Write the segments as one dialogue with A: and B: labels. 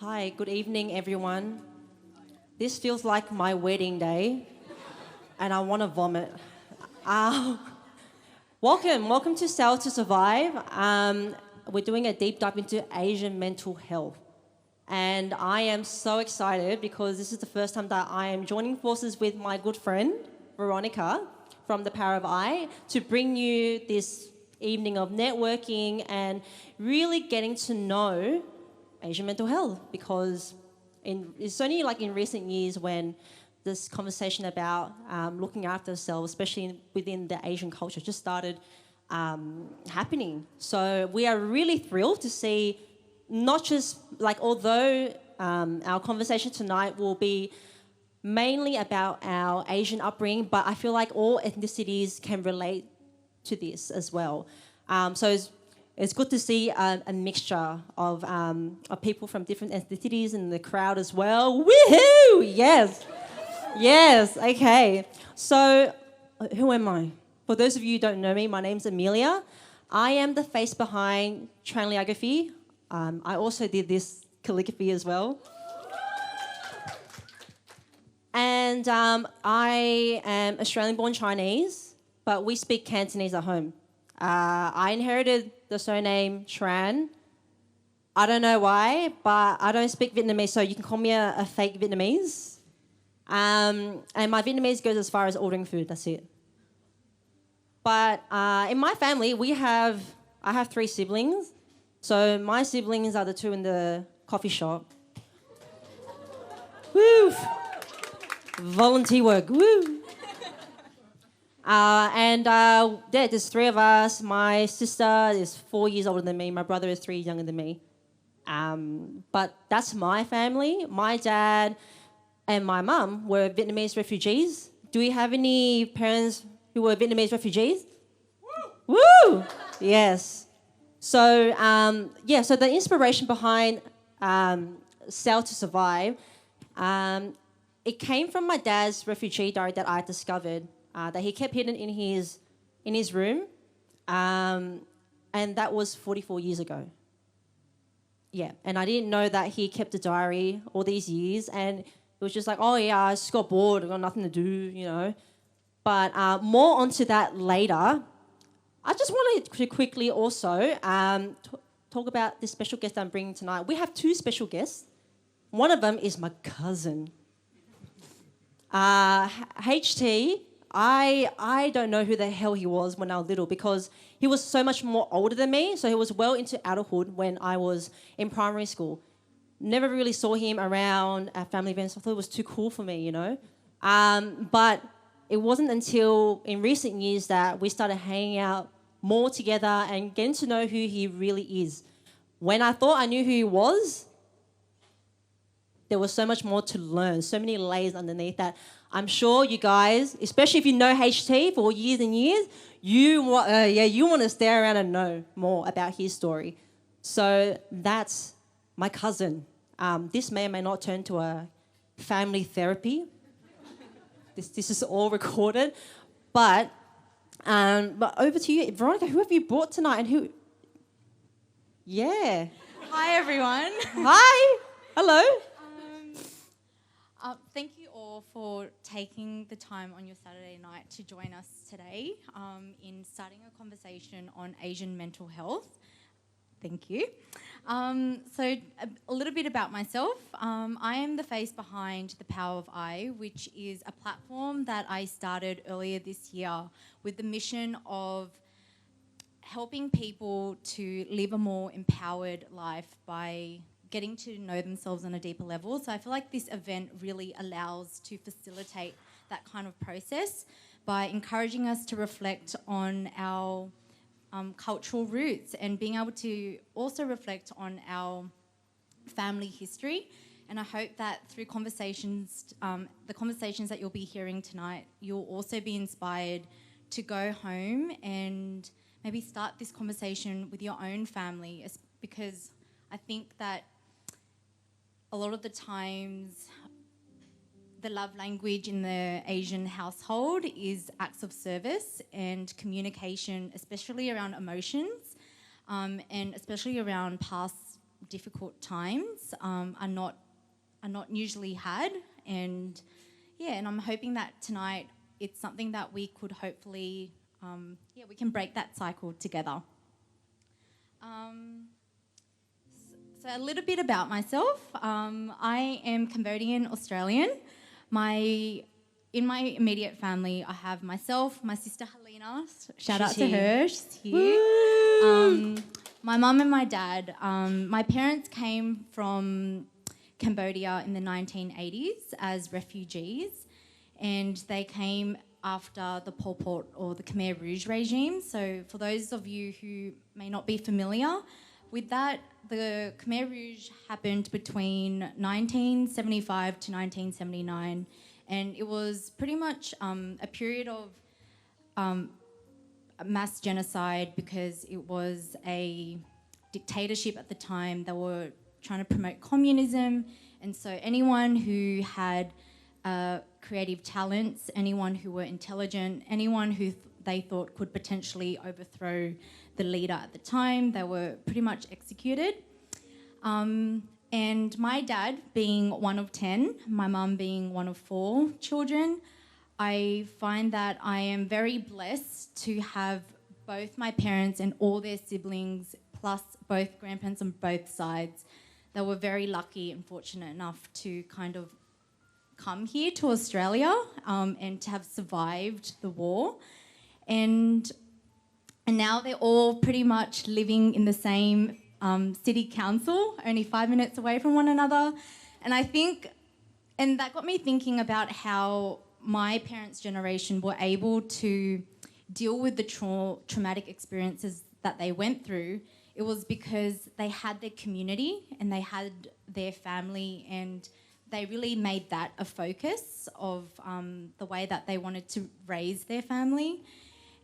A: Hi, good evening, everyone. This feels like my wedding day, and I want to vomit. Uh, welcome to Sell to Survive. We're doing a deep dive into Asian mental health. And I am so excited because this is the first time that I am joining forces with my good friend, Veronica, from The Power of I, to bring you this evening of networking and really getting to know Asian mental health, because it's only like in recent years when this conversation about looking after ourselves, especially within the Asian culture, just started happening. So we are really thrilled to see, not just like, although our conversation tonight will be mainly about our Asian upbringing, but I feel like all ethnicities can relate to this as well. So it's good to see a mixture of people from different ethnicities in the crowd as well. Woohoo! Yes. Yes, okay. So, who am I? For those of you who don't know me, my name's Amelia. I am the face behind Tran-Bencio. I also did this calligraphy as well. And I am Australian-born Chinese, but we speak Cantonese at home. I inherited the surname Tran. I don't know why, but I don't speak Vietnamese, so you can call me a fake Vietnamese. And my Vietnamese goes as far as ordering food, that's it. But in my family, I have three siblings. So my siblings are the two in the coffee shop. Woo! Volunteer work, woo! There's three of us. My sister is 4 years older than me. My brother is 3 years younger than me. But that's my family. My dad and my mum were Vietnamese refugees. Do we have any parents who were Vietnamese refugees? Woo! Woo! Yes. So, so the inspiration behind Sell to Survive, it came from my dad's refugee diary that I discovered. That he kept hidden in his room, and that was 44 years ago. Yeah, and I didn't know that he kept a diary all these years, and it was just like, oh yeah, I just got bored, I got nothing to do, you know. But more onto that later. I just wanted to quickly also talk about this special guest I'm bringing tonight. We have two special guests. One of them is my cousin, HT. I don't know who the hell he was when I was little, because he was so much more older than me. So he was well into adulthood when I was in primary school. Never really saw him around at family events. I thought it was too cool for me, you know. But it wasn't until in recent years that we started hanging out more together and getting to know who he really is. When I thought I knew who he was, there was so much more to learn, so many layers underneath that. I'm sure you guys, especially if you know HT for years and years, you want to stay around and know more about his story. So that's my cousin. This may or may not turn to a family therapy. This is all recorded. But over to you, Veronica. Who have you brought tonight, and who? Yeah.
B: Hi, everyone.
A: Hi. Hello.
B: Thank you all for taking the time on your Saturday night to join us today in starting a conversation on Asian mental health. Thank you. So a little bit about myself. I am the face behind The Power of I, which is a platform that I started earlier this year with the mission of helping people to live a more empowered life by getting to know themselves on a deeper level. So I feel like this event really allows to facilitate that kind of process by encouraging us to reflect on our cultural roots and being able to also reflect on our family history. And I hope that through conversations, the conversations that you'll be hearing tonight, you'll also be inspired to go home and maybe start this conversation with your own family, because I think that a lot of the times the love language in the Asian household is acts of service and communication, especially around emotions, and especially around past difficult times are not usually had, and I'm hoping that tonight it's something that we could hopefully we can break that cycle together. So a little bit about myself. I am Cambodian Australian. In my immediate family, I have myself, my sister Helena. Shout out to her. She's here. My mum and my dad. My parents came from Cambodia in the 1980s as refugees, and they came after the Pol Pot or the Khmer Rouge regime. So for those of you who may not be familiar with that, the Khmer Rouge happened between 1975 to 1979, and it was pretty much a period of mass genocide because it was a dictatorship at the time. They were trying to promote communism, and so anyone who had creative talents, anyone who were intelligent, anyone who they thought could potentially overthrow the leader at the time, they were pretty much executed. And my dad being one of 10, my mum being one of 4 children, I find that I am very blessed to have both my parents and all their siblings, plus both grandparents on both sides. They were very lucky and fortunate enough to kind of come here to Australia and to have survived the war. And now they're all pretty much living in the same city council, only 5 minutes away from one another. And I think, and that got me thinking about how my parents' generation were able to deal with the traumatic experiences that they went through. It was because they had their community and they had their family, and they really made that a focus of the way that they wanted to raise their family.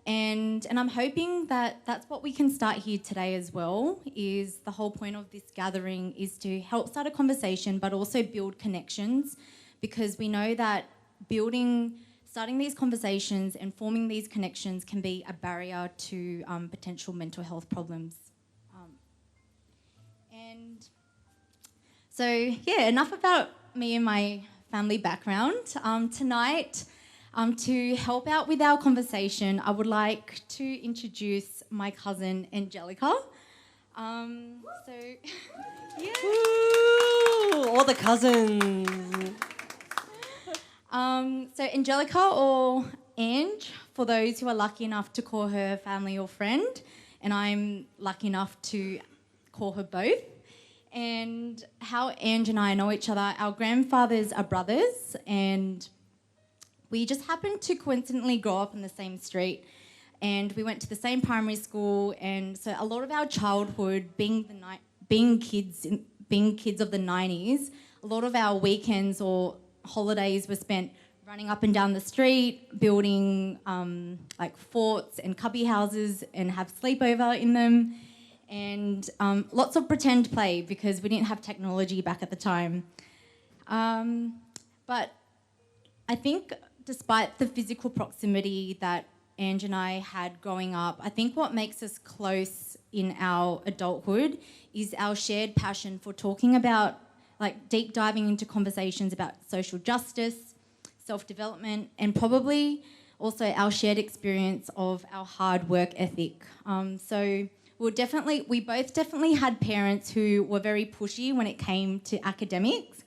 B: And I'm hoping that that's what we can start here today as well, is the whole point of this gathering is to help start a conversation but also build connections, because we know that starting these conversations and forming these connections can be a barrier to potential mental health problems. And so, enough about me and my family background. Tonight, to help out with our conversation, I would like to introduce my cousin, Angelica.
A: Woo! All the cousins.
B: So Angelica, or Ange, for those who are lucky enough to call her family or friend, and I'm lucky enough to call her both. And how Ange and I know each other, our grandfathers are brothers, and we just happened to coincidentally grow up on the same street, and we went to the same primary school. And so a lot of our childhood, being kids of the 90s, a lot of our weekends or holidays were spent running up and down the street, building like forts and cubby houses and have sleepover in them, and lots of pretend play because we didn't have technology back at the time. But I think despite the physical proximity that Ange and I had growing up, I think what makes us close in our adulthood is our shared passion for talking about, like, deep diving into conversations about social justice, self-development, and probably also our shared experience of our hard work ethic. So we both definitely had parents who were very pushy when it came to academics.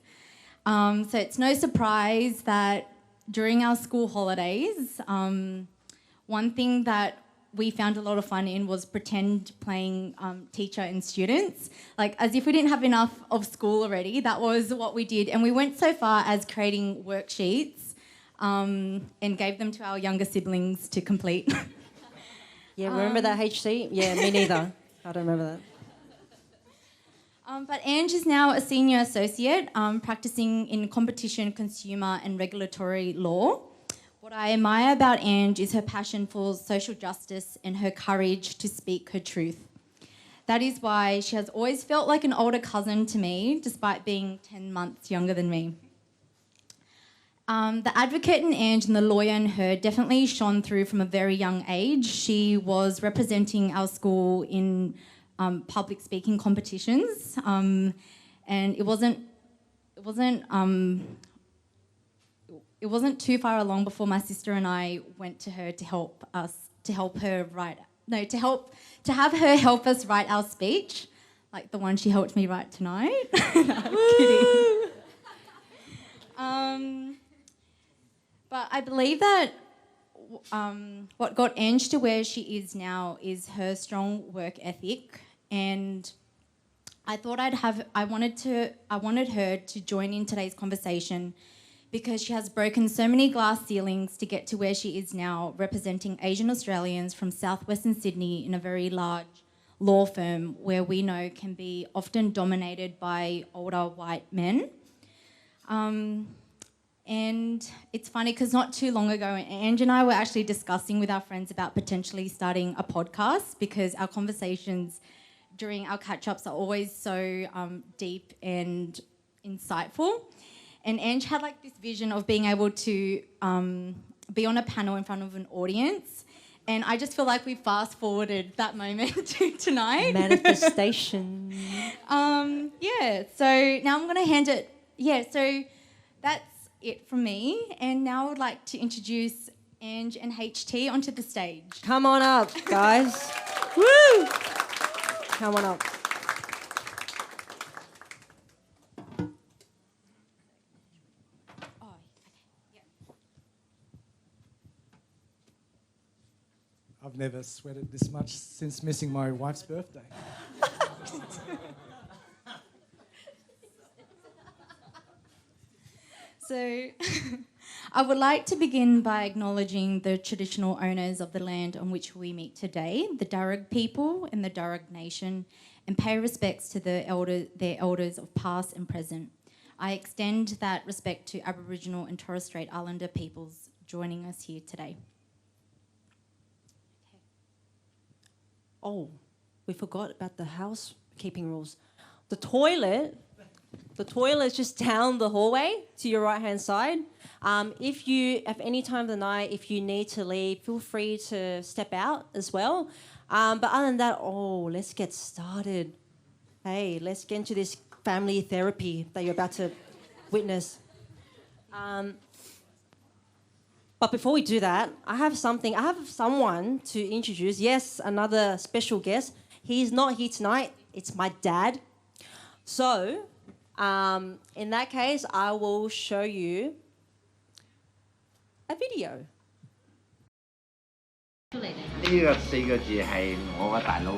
B: So it's no surprise that during our school holidays, one thing that we found a lot of fun in was pretend playing teacher and students. Like, as if we didn't have enough of school already, that was what we did. And we went so far as creating worksheets and gave them to our younger siblings to complete.
A: Yeah, remember that HC? Yeah, me neither. I don't remember that.
B: But Ange is now a senior associate practicing in competition, consumer and regulatory law. What I admire about Ange is her passion for social justice and her courage to speak her truth. That is why she has always felt like an older cousin to me, despite being 10 months younger than me. The advocate in Ange and the lawyer in her definitely shone through from a very young age. She was representing our school in public speaking competitions, and it wasn't too far along before my sister and I went to her to have her help us write our speech, like the one she helped me write tonight. No, I'm kidding. But I believe that what got Ange to where she is now is her strong work ethic, and I thought I wanted her to join in today's conversation because she has broken so many glass ceilings to get to where she is now, representing Asian Australians from southwestern Sydney in a very large law firm where we know can be often dominated by older white men. And it's funny because not too long ago, Ange and I were actually discussing with our friends about potentially starting a podcast because our conversations during our catch-ups are always so deep and insightful. And Ange had like this vision of being able to be on a panel in front of an audience. And I just feel like we fast-forwarded that moment to tonight.
A: Manifestation.
B: Yeah, so now I'm going to hand it... Yeah, so that's it from me. And now I would like to introduce Ange and HT onto the stage.
A: Come on up, guys. Woo! Come on up.
C: I've never sweated this much since missing my wife's birthday.
B: So I would like to begin by acknowledging the traditional owners of the land on which we meet today, the Darug people and the Darug Nation, and pay respects to their elders of past and present. I extend that respect to Aboriginal and Torres Strait Islander peoples joining us here today.
A: Oh, we forgot about the housekeeping rules. The toilet is just down the hallway to your right-hand side. If you, at any time of the night, if you need to leave, feel free to step out as well. But other than that, let's get started. Hey, let's get into this family therapy that you're about to witness. But before we do that, I have someone to introduce. Yes, another special guest. He's not here tonight. It's my dad. So, in that case, I will show you a video.
D: 呢個4個字係我個大佬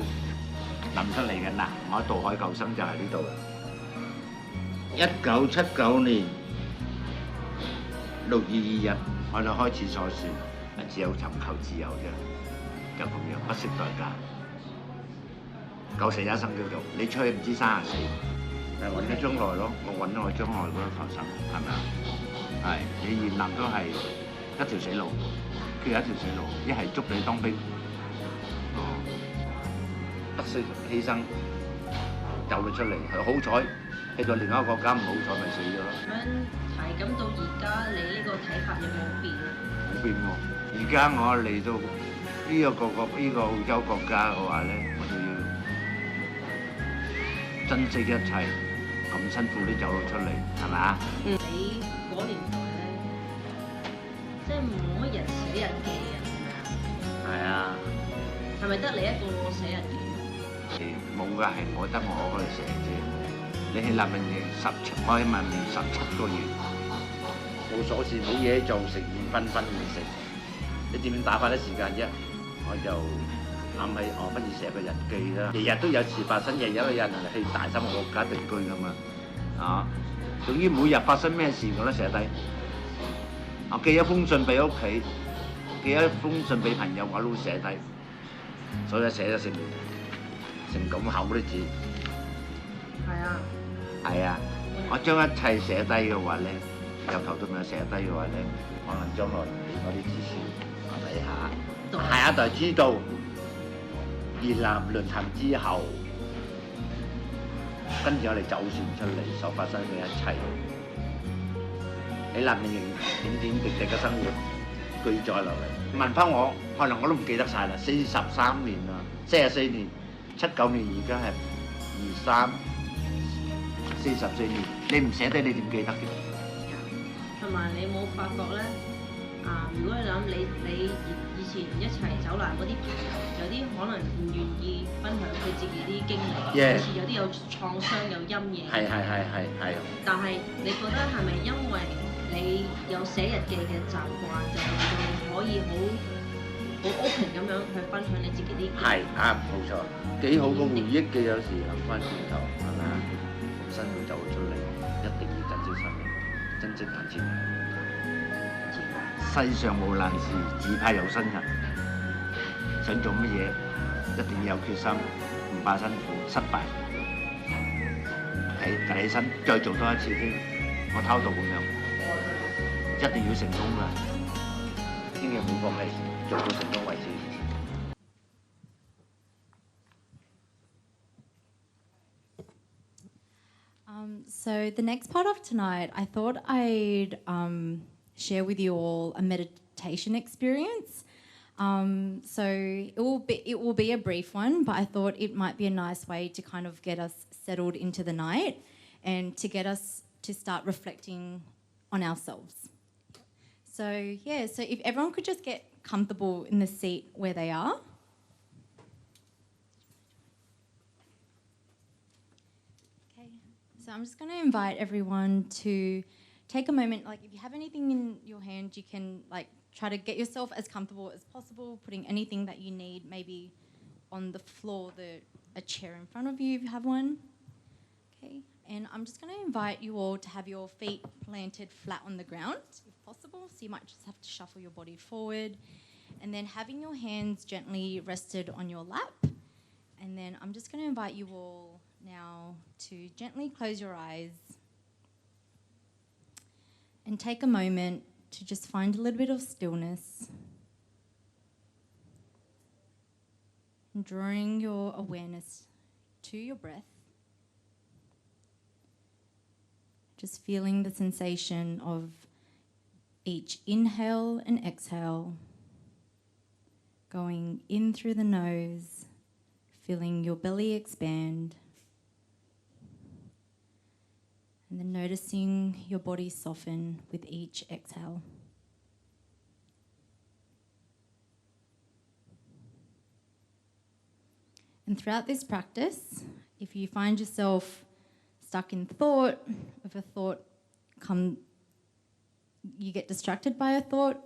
D: 諗出嚟嘅嗱，我渡海救生就係呢度啦。1979年6月2日，我哋開始坐船，只有尋求自由啫，就咁樣不惜代價。救死一生叫做，你出去唔知生死，但係揾咗將來咯，我揾咗我將來嗰個求生，係咪啊？係，你越南都係一條死路。 佢有一條死路，一係捉你當兵，得勝犧牲救你出嚟，係好彩去到另一個國家，唔好彩咪死咗咯。
A: 咁樣體感到而家你呢個睇法有冇變？
D: 冇變喎，而家我嚟到呢個澳洲國家嘅話咧，我就要珍惜一切，咁辛苦啲走到出嚟，係咪啊？
A: 你嗰年代咧，即係冇乜人寫日記嘅，係咪啊？
D: 係啊。
A: 係咪得你一個寫日記？
D: 冇㗎，係我得我嗰度寫啫。你喺南面我喺南面17個月，冇鎖匙冇嘢做，食麵瞓唔食，你點樣打發啲時間啫？我就諗起不如寫個日記啦。日日都有事發生，日日有人去大三個國家定居㗎嘛。啊，總之每日發生咩事我都寫低。我寄一封信俾屋企，寄一封信俾朋友，我都會寫低。所以寫咗成咁厚啲字。
A: 係啊。
D: 係啊，我將一切寫低嘅話咧，由頭到尾寫低嘅話咧，可能將來俾我啲子孫睇下，下一代知道越南淪陷之後，跟住我哋走船出嚟所發生嘅一切，喺南面點點滴滴嘅生活記載落嚟。問翻我，可能我都唔記得晒啦，43年啦，44年， 79年而家係23、44年，你唔寫低你點記得嘅？
A: 同埋你冇發覺咧？如果你諗你以前一齊走難嗰啲朋友，有啲可能唔願意分享佢自己啲經歷，好似有啲有創傷、有陰影。係。但係你覺得係咪因為你有寫日記嘅習慣，就令到你可以好 open 咁樣去分享你自己啲經歷？
D: 係啱，冇錯，幾好個回憶嘅，有時諗翻轉頭係咪啊？重新會走出嚟，一定要珍惜生命，珍惜眼前。世上無難事，只怕有心人。想做乜嘢，一定要有決心，唔怕辛苦、失敗。趌起身，再做多一次添。我偷渡咁樣，一定要成功㗎，千祈唔好放棄，做到成功為止。
B: So the next part of tonight, I thought I'd share with you all a meditation experience. So it will be a brief one, but I thought it might be a nice way to kind of get us settled into the night and to get us to start reflecting on ourselves. So if everyone could just get comfortable in the seat where they are. Okay, so I'm just going to invite everyone to take a moment, like if you have anything in your hand, you can like try to get yourself as comfortable as possible, putting anything that you need maybe on the floor, a chair in front of you if you have one. Okay, and I'm just going to invite you all to have your feet planted flat on the ground if possible, so you might just have to shuffle your body forward, and then having your hands gently rested on your lap. And then I'm just going to invite you all now to gently close your eyes and take a moment to just find a little bit of stillness. And drawing your awareness to your breath. Just feeling the sensation of each inhale and exhale. Going in through the nose, feeling your belly expand. And then noticing your body soften with each exhale. And throughout this practice, if you find yourself stuck in thought, if a thought you get distracted by a thought,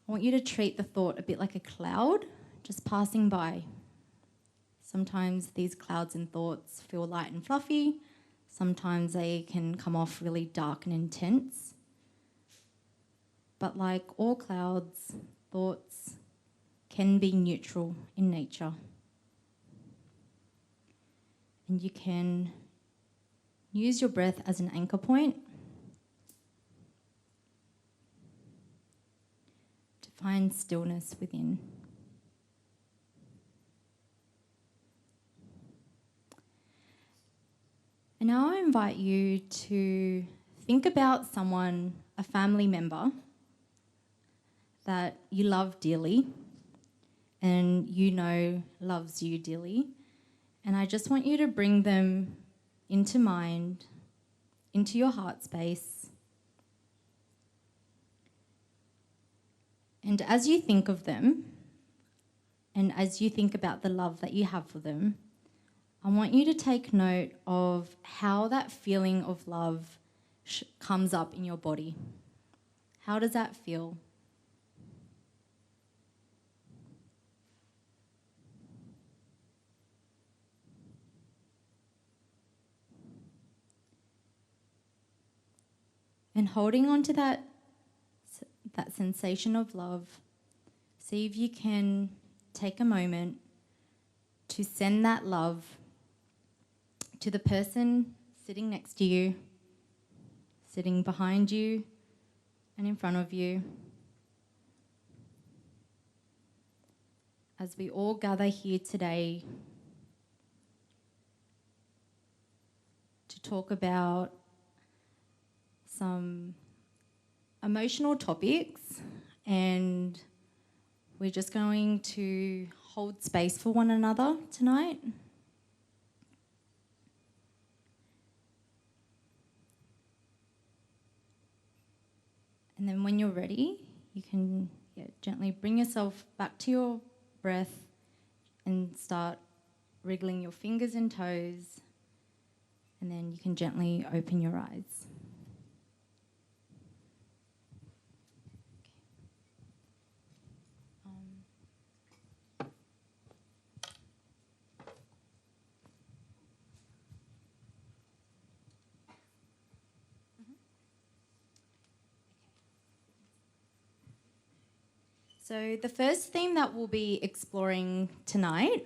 B: I want you to treat the thought a bit like a cloud, just passing by. Sometimes these clouds and thoughts feel light and fluffy. Sometimes they can come off really dark and intense. But like all clouds, thoughts can be neutral in nature. And you can use your breath as an anchor point to find stillness within. And now I invite you to think about someone, a family member that you love dearly and you know loves you dearly. And I just want you to bring them into mind, into your heart space. And as you think of them, and as you think about the love that you have for them, I want you to take note of how that feeling of love comes up in your body. How does that feel? And holding on to that sensation of love, see if you can take a moment to send that love to the person sitting next to you, sitting behind you and in front of you. As we all gather here today to talk about some emotional topics, and we're just going to hold space for one another tonight. And then when you're ready, you can gently bring yourself back to your breath and start wriggling your fingers and toes. And then you can gently open your eyes. So the first theme that we'll be exploring tonight,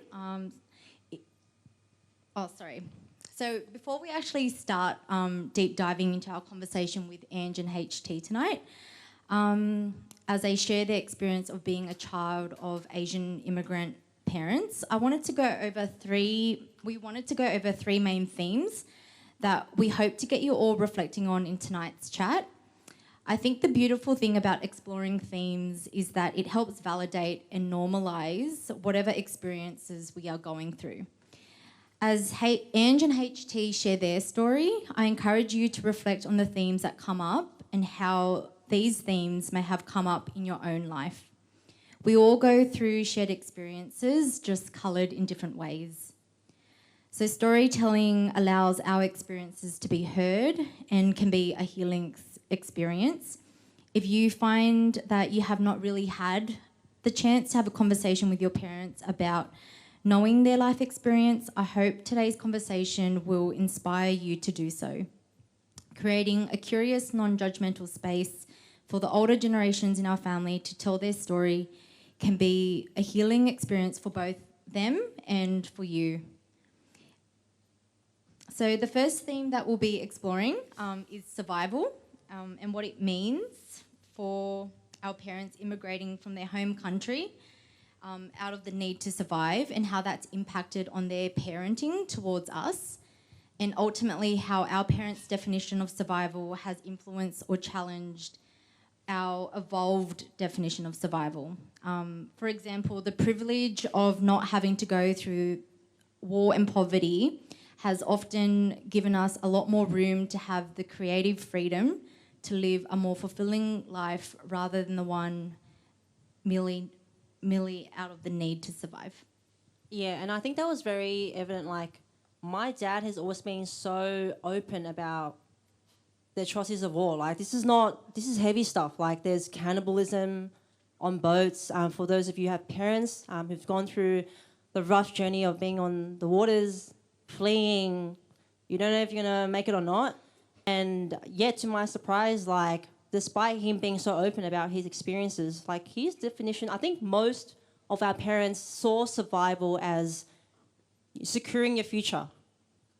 B: So before we actually start deep diving into our conversation with Ange and HT tonight, as they share their experience of being a child of Asian immigrant parents, we wanted to go over three main themes that we hope to get you all reflecting on in tonight's chat. I think the beautiful thing about exploring themes is that it helps validate and normalise whatever experiences we are going through. As Ange and HT share their story, I encourage you to reflect on the themes that come up and how these themes may have come up in your own life. We all go through shared experiences, just coloured in different ways. So storytelling allows our experiences to be heard and can be a healing experience. If you find that you have not really had the chance to have a conversation with your parents about knowing their life experience, I hope today's conversation will inspire you to do so. Creating a curious, non-judgmental space for the older generations in our family to tell their story can be a healing experience for both them and for you. So the first theme that we'll be exploring is survival and what it means for our parents immigrating from their home country out of the need to survive, and how that's impacted on their parenting towards us, and ultimately how our parents' definition of survival has influenced or challenged our evolved definition of survival. For example, the privilege of not having to go through war and poverty has often given us a lot more room to have the creative freedom to live a more fulfilling life rather than the one merely out of the need to survive.
A: Yeah, and I think that was very evident. Like, my dad has always been so open about the atrocities of war. Like, this is heavy stuff. Like, there's cannibalism on boats. For those of you who have parents who've gone through the rough journey of being on the waters, fleeing, you don't know if you're going to make it or not. And yet, to my surprise, like, despite him being so open about his experiences, like, his definition, I think most of our parents saw survival as securing your future.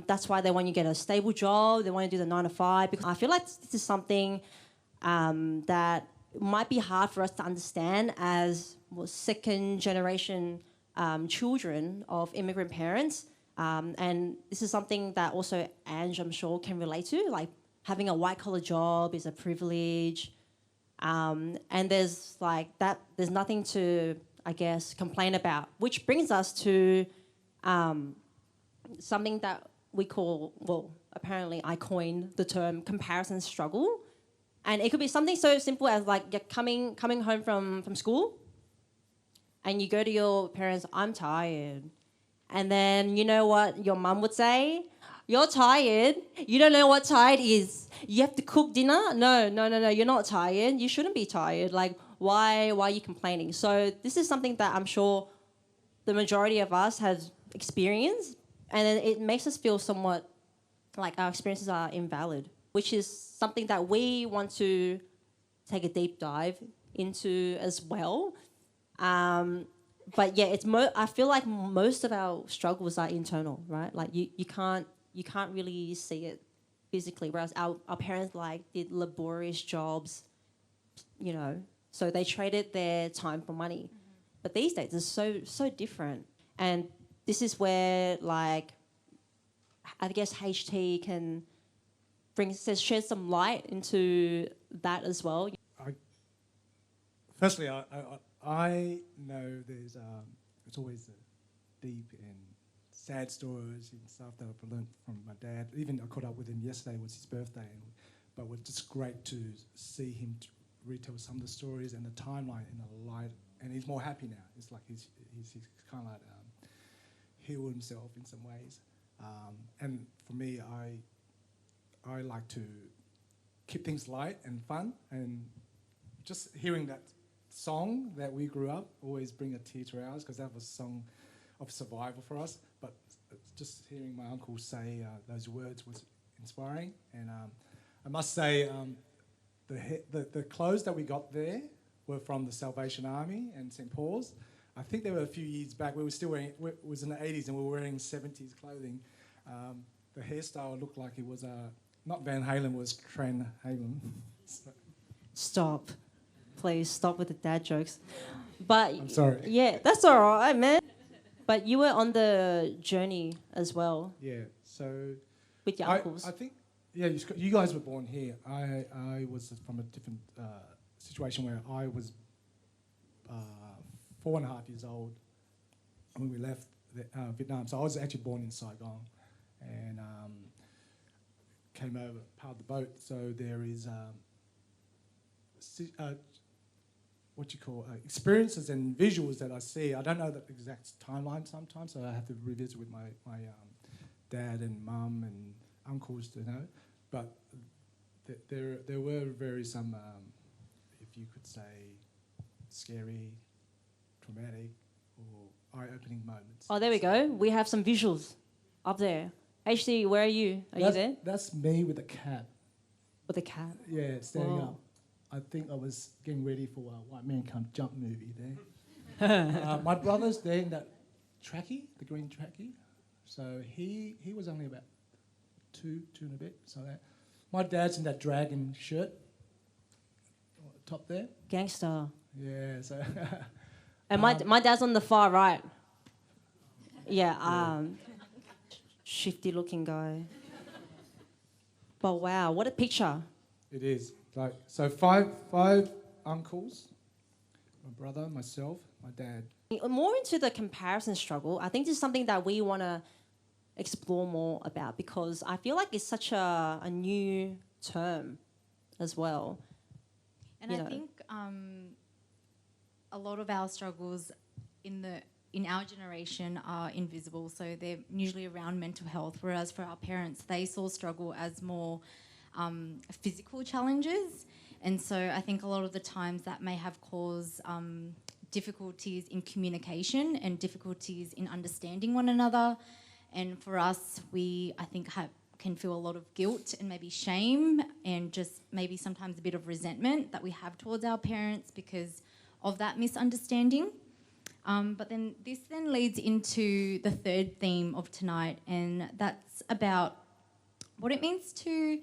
A: That's why they want you to get a stable job, they want you to do the 9 to 5, because I feel like this is something that might be hard for us to understand as second generation children of immigrant parents. And this is something that also Ange, I'm sure, can relate to. Like, having a white-collar job is a privilege. And there's nothing to, I guess, complain about, which brings us to something that we call, well, apparently I coined the term comparison struggle. And it could be something so simple as, like, you're coming home from school and you go to your parents, I'm tired. And then you know what your mum would say? You're tired. You don't know what tired is. You have to cook dinner? No, you're not tired. You shouldn't be tired. Like, why are you complaining? So this is something that I'm sure the majority of us have experienced, and then it makes us feel somewhat like our experiences are invalid, which is something that we want to take a deep dive into as well. But yeah, I feel like most of our struggles are internal, right? Like, you can't really see it physically, whereas our parents, like, did laborious jobs, you know, so they traded their time for money. Mm-hmm. But these days it's so different, and this is where, like, I guess HT can shed some light into that as well.
C: Firstly, I know there's it's always deep and sad stories and stuff that I've learned from my dad. Even I caught up with him yesterday, it was his birthday, but it was just great to see him retell some of the stories and the timeline in a light, and he's more happy now. It's like he's kind of like healed himself in some ways. And for me, I like to keep things light and fun, and just hearing that song that we grew up always bring a tear to our eyes, because that was a song of survival for us. But just hearing my uncle say those words was inspiring. And I must say, the clothes that we got there were from the Salvation Army and St. Paul's. I think there were a few years back we were still wearing, it was in the 80s and we were wearing 70s clothing. The hairstyle looked like it was, not Van Halen, it was Tran-Halen.
A: Stop. Please stop with the dad jokes. But
C: I'm sorry.
A: Yeah, that's all right, man. But you were on the journey as well.
C: Yeah, so...
A: With your uncles.
C: I think, yeah, you guys were born here. I was from a different situation where I was 4.5 years old when we left Vietnam. So I was actually born in Saigon and came over, part of the boat. So there is what you call experiences and visuals that I see. I don't know the exact timeline sometimes, so I have to revisit with my dad and mum and uncles to know. But there were very some, if you could say, scary, traumatic, or eye-opening moments.
A: Oh, there we go. We have some visuals up there. HC, where are you? Are you there?
C: That's me with a cat.
A: With a cat?
C: Yeah, standing
A: Wow.
C: up. I think I was getting ready for a White Man Can't Jump movie there. My brother's there in that trackie, the green trackie. So he was only about two and a bit. So that. My dad's in that dragon shirt, top there.
A: Gangster.
C: Yeah, so...
A: And my dad's on the far right. Yeah, shifty-looking guy. But wow, what a picture.
C: It is. Like, so five uncles, my brother, myself, my dad.
A: More into the comparison struggle, I think this is something that we want to explore more about, because I feel like it's such a new term as well.
B: And I think a lot of our struggles in our generation are invisible, so they're usually around mental health, whereas for our parents, they saw struggle as more physical challenges. And so I think a lot of the times that may have caused difficulties in communication and difficulties in understanding one another. And for us, I think can feel a lot of guilt and maybe shame and just maybe sometimes a bit of resentment that we have towards our parents because of that misunderstanding. But then this leads into the third theme of tonight, and that's about what it means to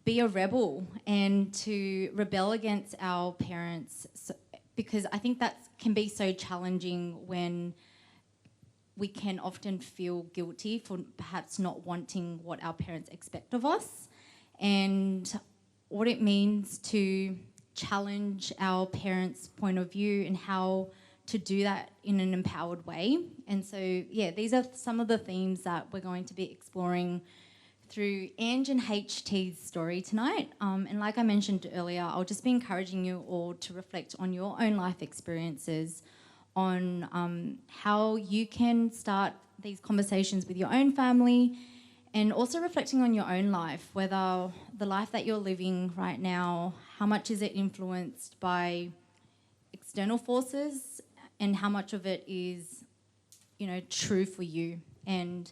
B: be a rebel and to rebel against our parents, because I think that can be so challenging when we can often feel guilty for perhaps not wanting what our parents expect of us, and what it means to challenge our parents' point of view and how to do that in an empowered way. And so, yeah, these are some of the themes that we're going to be exploring through Ange and HT's story tonight. And like I mentioned earlier, I'll just be encouraging you all to reflect on your own life experiences, on how you can start these conversations with your own family, and also reflecting on your own life, whether the life that you're living right now, how much is it influenced by external forces and how much of it is, true for you. And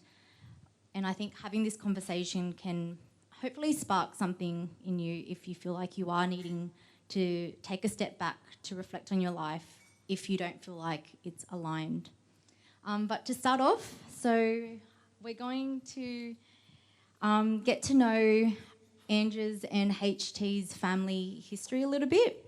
B: I think having this conversation can hopefully spark something in you if you feel like you are needing to take a step back to reflect on your life if you don't feel like it's aligned. But to start off, so we're going to get to know Ange's and HT's family history a little bit.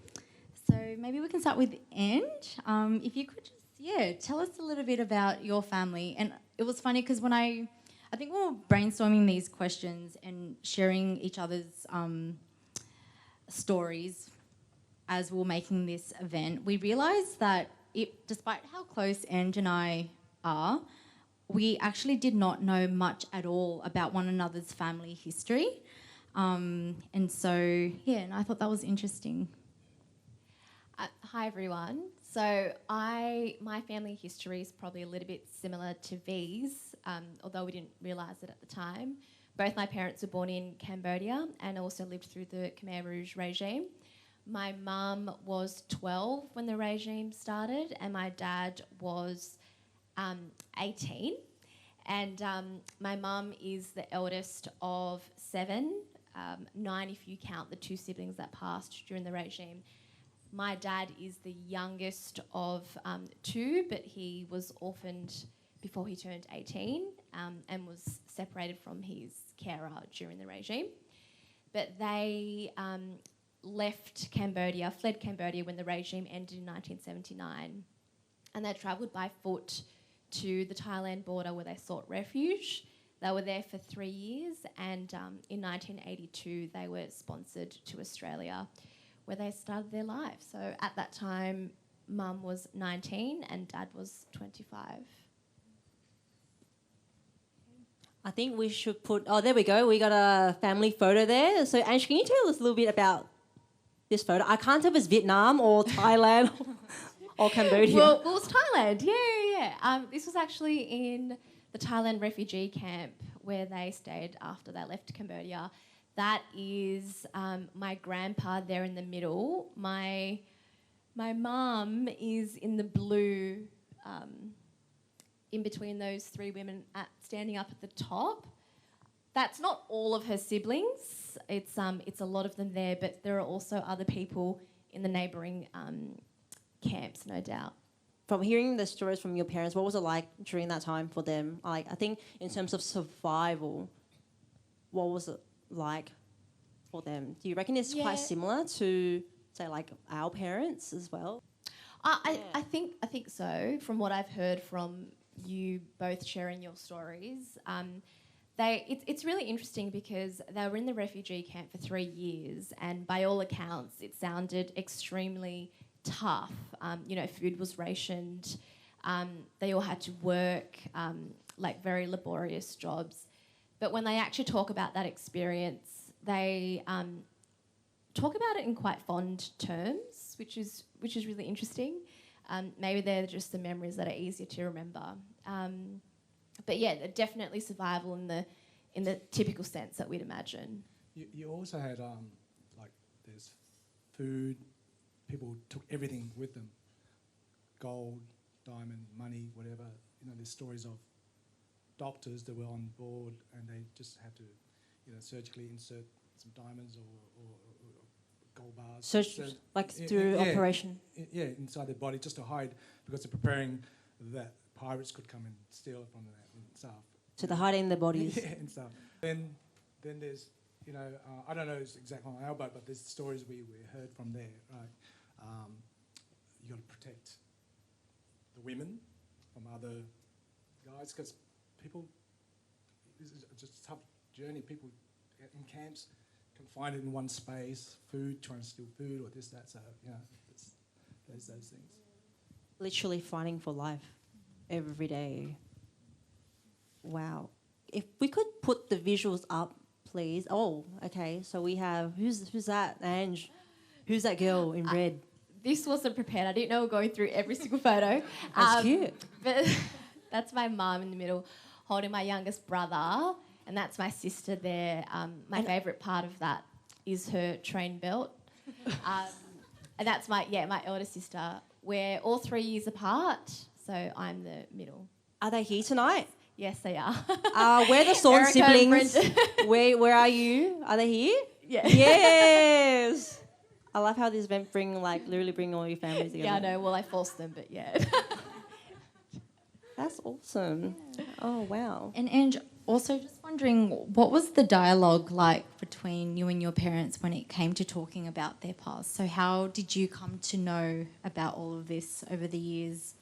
B: So maybe we can start with Ange. If you could just, tell us a little bit about your family. And it was funny because when I think we were brainstorming these questions and sharing each other's stories as we were making this event, we realised that despite how close Ange and I are, we actually did not know much at all about one another's family history. And so, yeah, and I thought that was interesting.
E: Hi everyone. So my family history is probably a little bit similar to V's, although we didn't realise it at the time. Both my parents were born in Cambodia and also lived through the Khmer Rouge regime. My mum was 12 when the regime started and my dad was 18. And my mum is the eldest of 7, 9 if you count the 2 siblings that passed during the regime. My dad is the youngest of 2, but he was orphaned before he turned 18 and was separated from his carer during the regime. But they fled Cambodia when the regime ended in 1979. And they travelled by foot to the Thailand border where they sought refuge. They were there for 3 years and in 1982 they were sponsored to Australia where they started their life. So at that time, Mum was 19 and Dad was 25.
A: I think we should put... Oh, there we go. We got a family photo there. So, Ange, can you tell us a little bit about this photo? I can't tell if it's Vietnam or Thailand or Cambodia.
E: Well, it was Thailand. Yeah. This was actually in the Thailand refugee camp where they stayed after they left Cambodia. That is my grandpa there in the middle. My mum is in the blue in between those 3 women standing up at the top. That's not all of her siblings. It's a lot of them there, but there are also other people in the neighbouring camps, no doubt.
A: From hearing the stories from your parents, what was it like during that time for them? Like, I think in terms of survival, what was it like for them? Do you reckon it's quite similar to, say, like our parents as well?
E: I think so. From what I've heard from you both sharing your stories, it's really interesting because they were in the refugee camp for 3 years, and by all accounts, it sounded extremely tough. Food was rationed. They all had to work, like very laborious jobs. But when they actually talk about that experience, they talk about it in quite fond terms, which is really interesting. Maybe they're just the memories that are easier to remember. But yeah, definitely survival in the typical sense that we'd imagine.
C: You also had there's food. People took everything with them: gold, diamond, money, whatever. There's stories of doctors that were on board and they just had to, surgically insert some diamonds or gold bars.
A: Through operation?
C: Yeah, inside their body just to hide, because they're preparing that pirates could come and steal from that and stuff.
A: So they're hiding their bodies?
C: Yeah, and stuff. Then there's, I don't know exactly on our boat, but there's stories we heard from there, right? You got to protect the women from other guys, because people, this is just a tough journey. People in camps confined in one space, trying to steal food or this, that, so, there's those things.
A: Literally fighting for life every day. Wow. If we could put the visuals up, please. Oh, okay, so we have, who's that, Ange? Who's that girl in red?
E: This wasn't prepared. I didn't know we were going through every single photo.
A: That's cute.
E: But that's my mum in the middle holding my youngest brother, and that's my sister there. My favourite part of that is her train belt. And that's my elder sister. We're all 3 years apart, so I'm the middle.
A: Are they here tonight?
E: Yes, they are.
A: We're the Sorn
E: Erica
A: siblings. Where are you? Are they here?
E: Yeah.
A: Yes. I love how this event literally bring all your families together.
E: Yeah, I know. Well, I forced them, but yeah.
A: That's awesome. Yeah. Oh, wow.
B: And Ange, also just wondering, what was the dialogue like between you and your parents when it came to talking about their past? So how did you come to know about all of this over the years?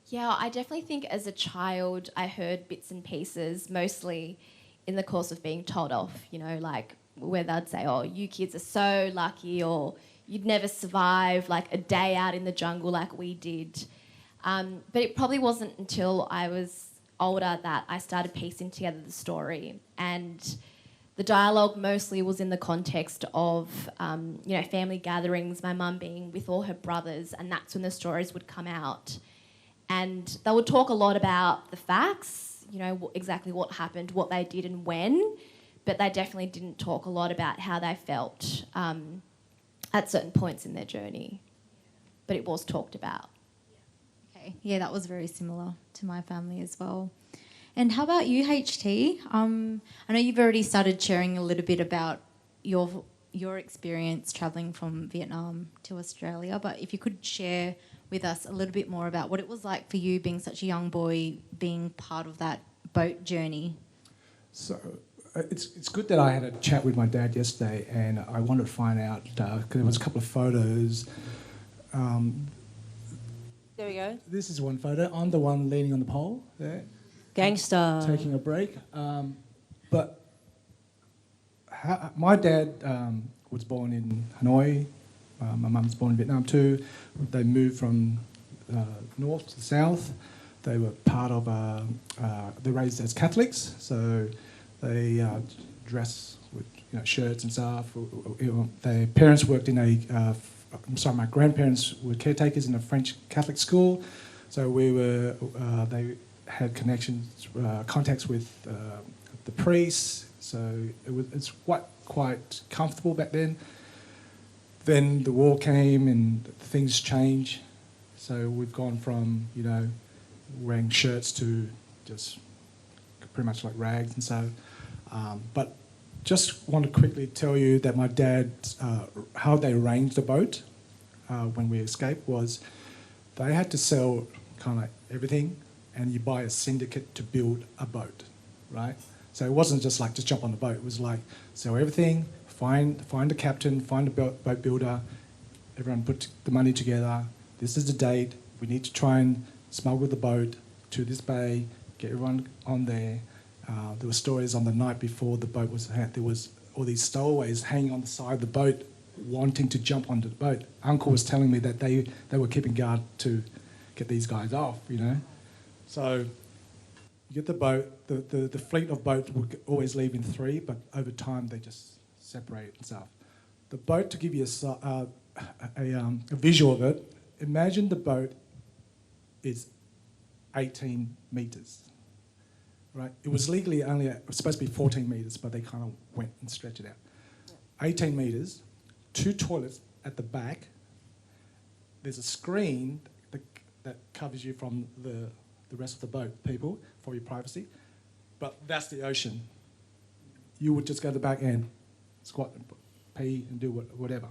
E: Yeah, I definitely think as a child I heard bits and pieces, mostly in the course of being told off, where they'd say, oh, you kids are so lucky, or you'd never survive a day out in the jungle like we did. But it probably wasn't until I was older that I started piecing together the story. And the dialogue mostly was in the context of, family gatherings, my mum being with all her brothers, and that's when the stories would come out. And they would talk a lot about the facts, exactly what happened, what they did and when, but they definitely didn't talk a lot about how they felt at certain points in their journey. But it was talked about.
B: Okay, yeah, that was very similar to my family as well. And how about you, HT? I know you've already started sharing a little bit about your experience travelling from Vietnam to Australia, but if you could share with us a little bit more about what it was like for you being such a young boy, being part of that boat journey.
C: So it's good that I had a chat with my dad yesterday, and I wanted to find out, because there was a couple of photos.
A: There we go.
C: This is one photo. I'm the one leaning on the pole there.
A: Gangster.
C: Taking a break. But my dad was born in Hanoi. My mum was born in Vietnam too. They moved from north to the south. They were part of, they're raised as Catholics, so they dress with shirts and stuff. Their parents worked in my grandparents were caretakers in a French Catholic school, so they had contacts with the priests, so it's quite comfortable back then. Then the war came and things changed, so we've gone from wearing shirts to just pretty much like rags and so. But just want to quickly tell you that my dad, how they arranged the boat when we escaped was they had to sell kind of like everything, and you buy a syndicate to build a boat, right? So it wasn't just like just jump on the boat. It was like sell everything, find a captain, find a boat builder, everyone put the money together. This is the date. We need to try and smuggle the boat to this bay, get everyone on there. There were stories on the night before the boat was had. There was all these stowaways hanging on the side of the boat, wanting to jump onto the boat. Uncle was telling me that they were keeping guard to get these guys off, So you get the boat. The fleet of boats would always leave in 3, but over time they just separate and stuff. The boat, to give you a visual of it, imagine the boat is 18 metres. Right, it was legally supposed to be 14 metres, but they kind of went and stretched it out. 18 metres, 2 toilets at the back. There's a screen that covers you from the rest of the boat, people, for your privacy. But that's the ocean. You would just go to the back and squat and pee and do whatever.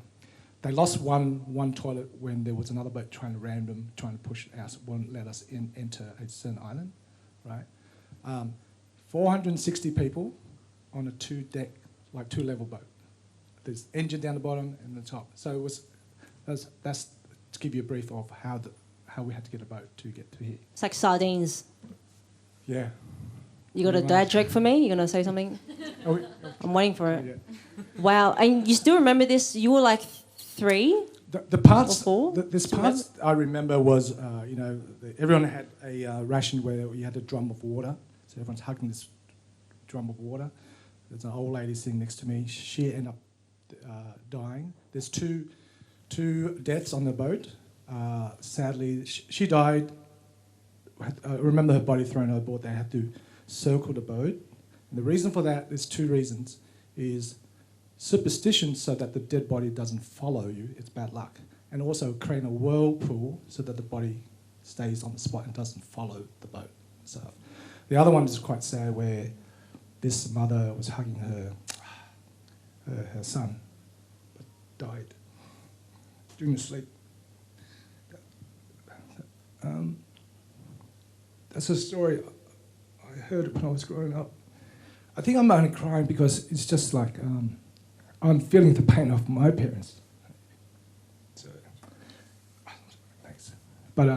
C: They lost one toilet when there was another boat trying to ram them, trying to push us, wouldn't let us enter a certain island, right? 460 people on a 2-deck, like 2-level boat. There's engine down the bottom and the top. So that's to give you a brief of how we had to get a boat to get to here.
A: It's like sardines.
C: Yeah.
A: You got a dad joke for me? You gonna say something? I'm waiting for it. Yeah. Wow, and you still remember this? You were like 3.
C: The parts.
A: Or 4?
C: This part I remember was, everyone had a ration where you had a drum of water. So everyone's hugging this drum of water. There's an old lady sitting next to me. She ended up dying. There's two deaths on the boat. Sadly, she died. I remember her body thrown overboard. They had to circle the boat. And the reason for that, there's 2 reasons. Is superstition, so that the dead body doesn't follow you. It's bad luck. And also creating a whirlpool so that the body stays on the spot and doesn't follow the boat. So the other one is quite sad, where this mother was hugging her son, but died during the sleep. That's a story I heard when I was growing up. I think I'm only crying because it's just like I'm feeling the pain of my parents. So, thanks. But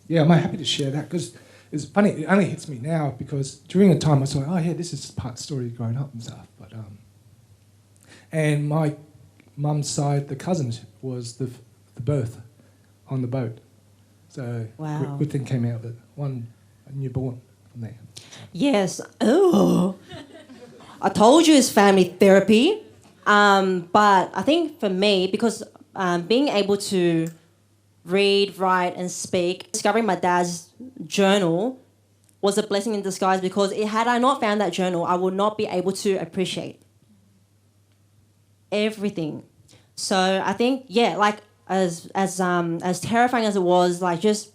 C: yeah, I'm happy to share that because it's funny. It only hits me now because during the time I saw, oh yeah, this is part of the story growing up and stuff. But and my mum's side, the cousins, was the birth on the boat. So
A: Wow.
C: good thing came out of it. A newborn from there.
A: Yes. Oh. I told you it's family therapy. But I think for me, because being able to read, write, and speak, discovering my dad's journal was a blessing in disguise, because had I not found that journal, I would not be able to appreciate everything. So I think, yeah, like as terrifying as it was, like just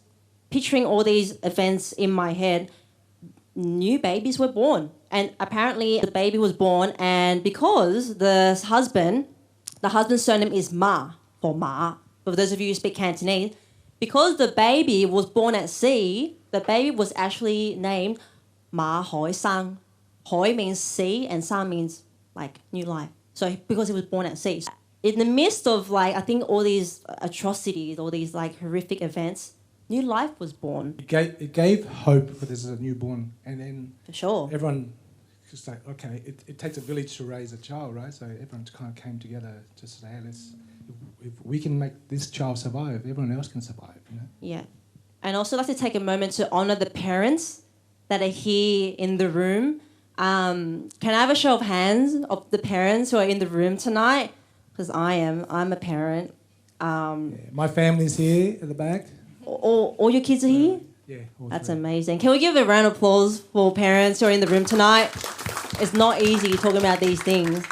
A: picturing all these events in my head, new babies were born. And apparently the baby was born, and because the husband's surname is Ma, or Ma, for those of you who speak Cantonese, because the baby was born at sea, the baby was actually named Ma Hoi Sang. Hoi means sea, and Sang means like new life. So because he was born at sea. In the midst of like, I think all these atrocities, all these like horrific events, new life was born.
C: It gave hope for this as a newborn, and then
A: For sure.
C: everyone just like, okay, it takes a village to raise a child, right? So everyone kind of came together to say, hey, if we can make this child survive, everyone else can survive, you know?
A: Yeah. And also like to take a moment to honor the parents that are here in the room. Can I have a show of hands of the parents who are in the room tonight? Because I'm a parent.
C: Yeah. My family's here at the back.
A: All your kids are here?
C: Yeah.
A: That's amazing. Can we give a round of applause for parents who are in the room tonight? It's not easy talking about these things.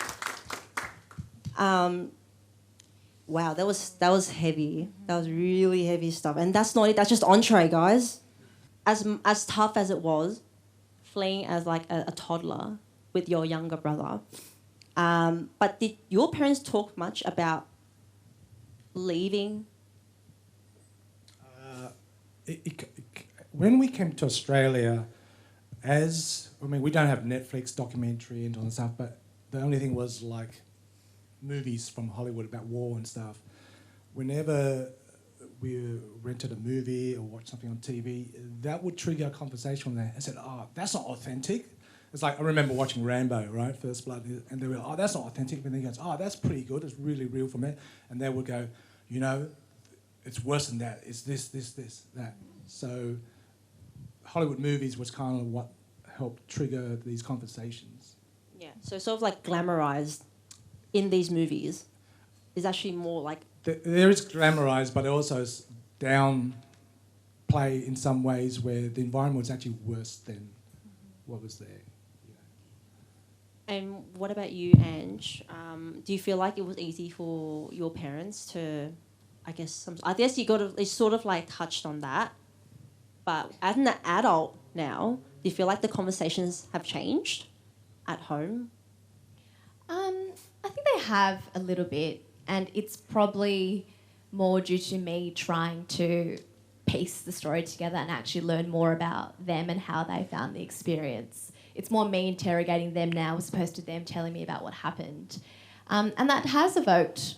A: Wow, that was heavy. That was really heavy stuff. And that's not it. That's just entree, guys. As tough as it was, fleeing as like a toddler with your younger brother. But did your parents talk much about leaving?
C: When we came to Australia, we don't have Netflix documentary and all that stuff, but the only thing was like movies from Hollywood about war and stuff. Whenever we rented a movie or watched something on TV, that would trigger a conversation from there. I said, oh, that's not authentic. It's like, I remember watching Rambo, right, First Blood, and they were, oh, that's not authentic. And then he goes, oh, that's pretty good. It's really real from it. And they would go, you know, it's worse than that. It's this, that. So Hollywood movies was kind of what helped trigger these conversations.
A: Yeah. So sort of like glamorized in these movies is actually more like...
C: There is glamorized, but also is downplay in some ways where the environment was actually worse than what was there.
A: And what about you, Ange? Do you feel like it was easy for your parents to, I guess you sort of like touched on that, but as an adult now, do you feel like the conversations have changed at home?
E: I think they have a little bit, and it's probably more due to me trying to piece the story together and actually learn more about them and how they found the experience. It's more me interrogating them now as opposed to them telling me about what happened. And that has evoked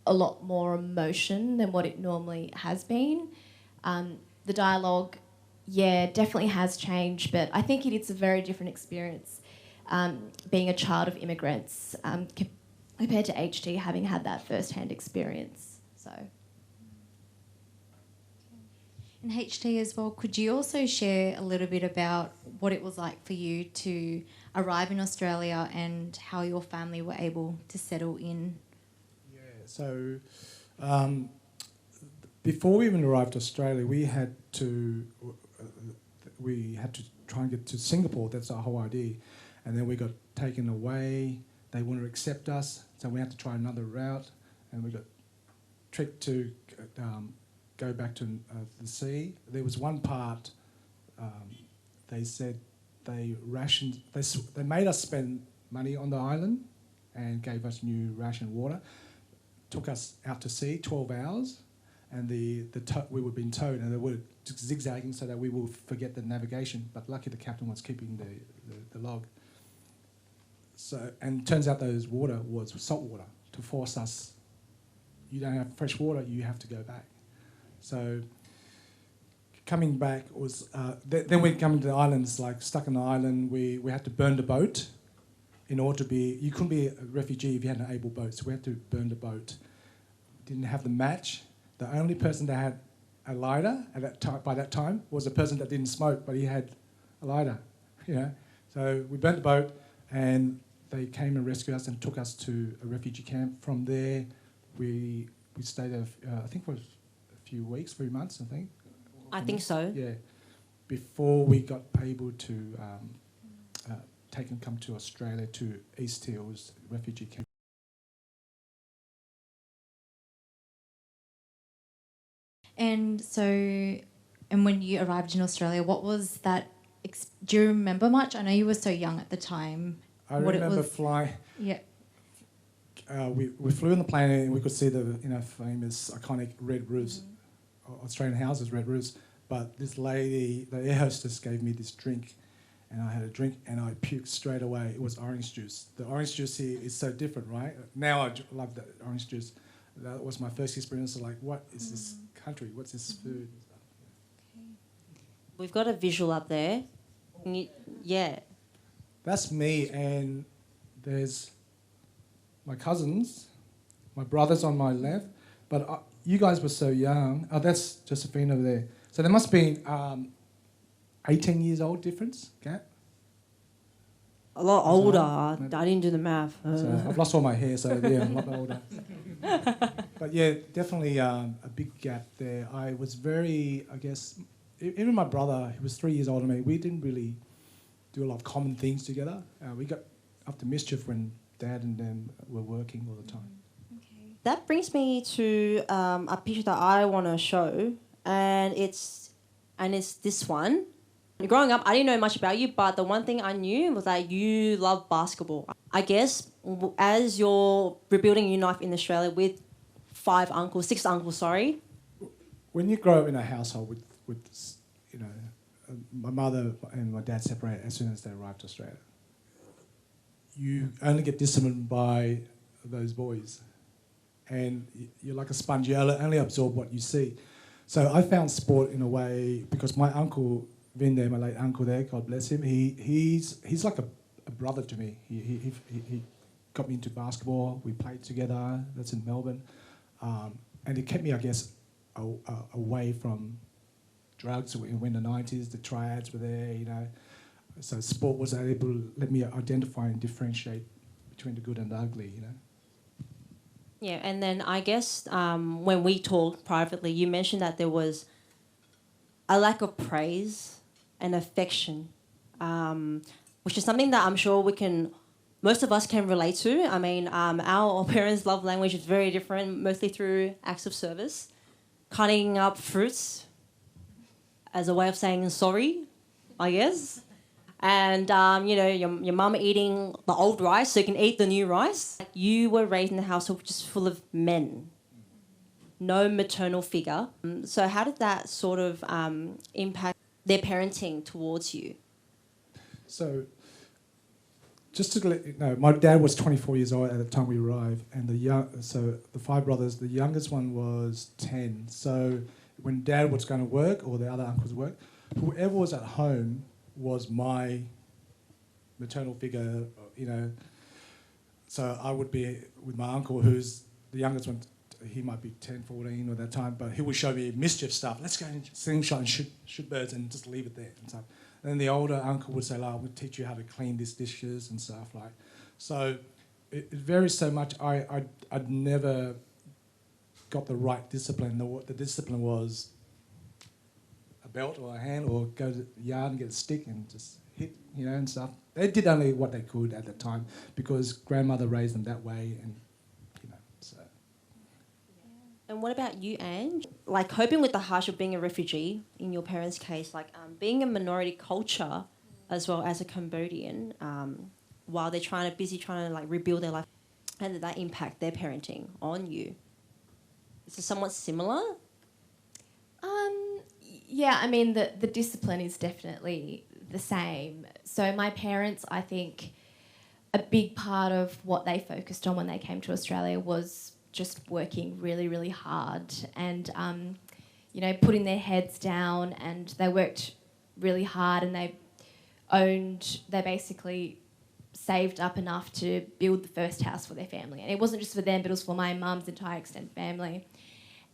E: a lot more emotion than what it normally has been. The dialogue, yeah, definitely has changed, but I think it's a very different experience being a child of immigrants compared to HT having had that first-hand experience. So.
B: And HT as well, could you also share a little bit about what it was like for you to arrive in Australia and how your family were able to settle in?
C: Yeah, so before we even arrived to Australia, we had to try and get to Singapore. That's our whole idea. And then we got taken away. They wouldn't accept us, so we had to try another route. And we got tricked to go back to the sea. There was one part, they said they made us spend money on the island and gave us new ration water. Took us out to sea, 12 hours, and we were being towed, and they were zigzagging so that we will forget the navigation. But lucky the captain was keeping the log. So, and it turns out those water was salt water to force us. You don't have fresh water, you have to go back. So coming back was, then we come to the islands, like stuck on the island, we had to burn the boat in order to be, you couldn't be a refugee if you had an able boat, so we had to burn the boat. Didn't have the match. The only person that had a lighter at that time. By that time, was a person that didn't smoke, but he had a lighter. You know, so we burnt the boat, and they came and rescued us and took us to a refugee camp. From there, we stayed there. I think it was a few weeks, 3 months.
A: I think so.
C: Yeah, before we got able to take and come to Australia to East Hills refugee camp.
B: And so, and when you arrived in Australia, what was that? Do you remember much? I know you were so young at the time.
C: I remember flying.
B: Yeah.
C: We flew in the plane and we could see the famous iconic red roofs, Australian houses, red roofs. But this lady, the air hostess, gave me this drink, and I had a drink and I puked straight away. It was orange juice. The orange juice here is so different, right? Now I love that orange juice. That was my first experience of like, what is this country? What's this food?
A: We've got a visual up there. Yeah.
C: That's me, and there's my cousins, my brothers on my left, but you guys were so young. Oh, that's Josephine over there. So there must be 18 years old difference, gap?
A: A lot older. I didn't do the math.
C: So I've lost all my hair, so yeah, I'm a lot older. But yeah, definitely a big gap there. I was very, I guess, even my brother, who was 3 years older than me, we didn't really do a lot of common things together. We got up to mischief when Dad and them were working all the time.
B: Okay.
A: That brings me to a picture that I want to show, and it's this one. Growing up, I didn't know much about you, but the one thing I knew was that you love basketball. I guess as you're rebuilding your life in Australia with six uncles, sorry.
C: When you grow up in a household with my mother and my dad separated as soon as they arrived to Australia, you only get disciplined by those boys. And you're like a sponge, you only absorb what you see. So I found sport in a way, because my uncle, Vin there, my late uncle there, God bless him, he's like a brother to me. He got me into basketball, we played together, that's in Melbourne. And it kept me, I guess, away from drugs. When the 90s, the triads were there, you know. So sport was able to let me identify and differentiate between the good and the ugly, you know.
A: Yeah, and then I guess when we talked privately, you mentioned that there was a lack of praise and affection, which is something that I'm sure most of us can relate to. I mean, our parents' love language is very different, mostly through acts of service, cutting up fruits as a way of saying sorry, I guess. And, your mum eating the old rice so you can eat the new rice. You were raised in a household which is full of men, no maternal figure. So how did that sort of impact their parenting towards you?
C: So just to let you know, my dad was 24 years old at the time we arrived, and the 5 brothers, the youngest one was 10. So when Dad was going to work or the other uncles work, whoever was at home was my maternal figure, you know. So I would be with my uncle, who's the youngest one. He might be 10, 14 at that time, but he would show me mischief stuff. Let's go and slingshot and shoot birds and just leave it there and stuff. And then the older uncle would say, I'm going to teach you how to clean these dishes and stuff like. So it varies so much. I'd never got the right discipline. The discipline was a belt or a hand, or go to the yard and get a stick and just hit, you know, and stuff. They did only what they could at the time because grandmother raised them that way, and you know, so.
A: And what about you, Ange? Like coping with the harsh of being a refugee, in your parents' case, like being a minority culture as well as a Cambodian, while they're busy trying to like rebuild their life, how did that impact their parenting on you? Is it somewhat similar?
E: Yeah, I mean, the discipline is definitely the same. So my parents, I think, a big part of what they focused on when they came to Australia was just working really, really hard and, putting their heads down, and they worked really hard, and they basically saved up enough to build the first house for their family. And it wasn't just for them, but it was for my mum's entire extended family.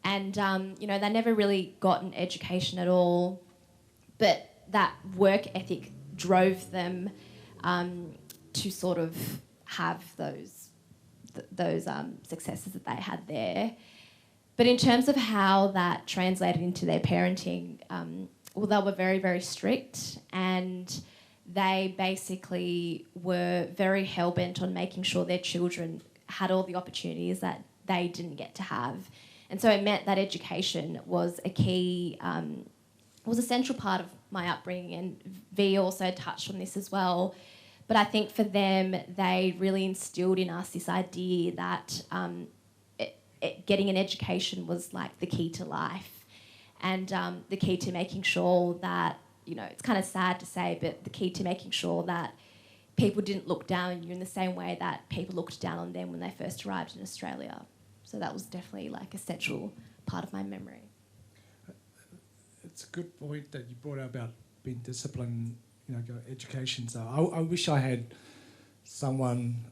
E: And, they never really got an education at all, but that work ethic drove them to sort of have those successes that they had there. But in terms of how that translated into their parenting, they were very, very strict, and they basically were very hell-bent on making sure their children had all the opportunities that they didn't get to have. And so it meant that education was a key, was a central part of my upbringing, and V also touched on this as well. But I think for them, they really instilled in us this idea that getting an education was like the key to life, and the key to making sure that, it's kind of sad to say, but the key to making sure that people didn't look down on you in the same way that people looked down on them when they first arrived in Australia. So that was definitely like a central part of my memory.
C: It's a good point that you brought out about being disciplined, education. So I wish I had someone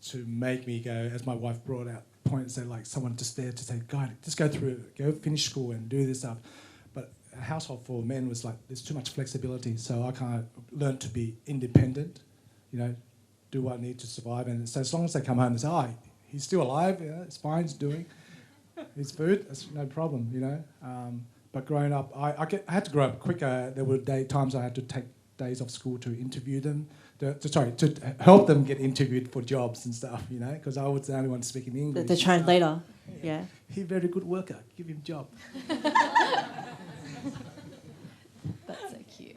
C: to make me go, as my wife brought out points, that like someone just there to say, God, just go through it, go finish school and do this stuff. But a household for men was like, there's too much flexibility, so I kind of learned to be independent, do what I need to survive. And so as long as they come home and say, oh, he's still alive, it's fine, he's doing his food, that's no problem, But growing up, I had to grow up quicker. There were times I had to take days off school to interview them, to help them get interviewed for jobs and stuff, because I was the only one speaking English.
A: The translator, yeah.
C: He's a very good worker, give him a job.
E: That's so cute.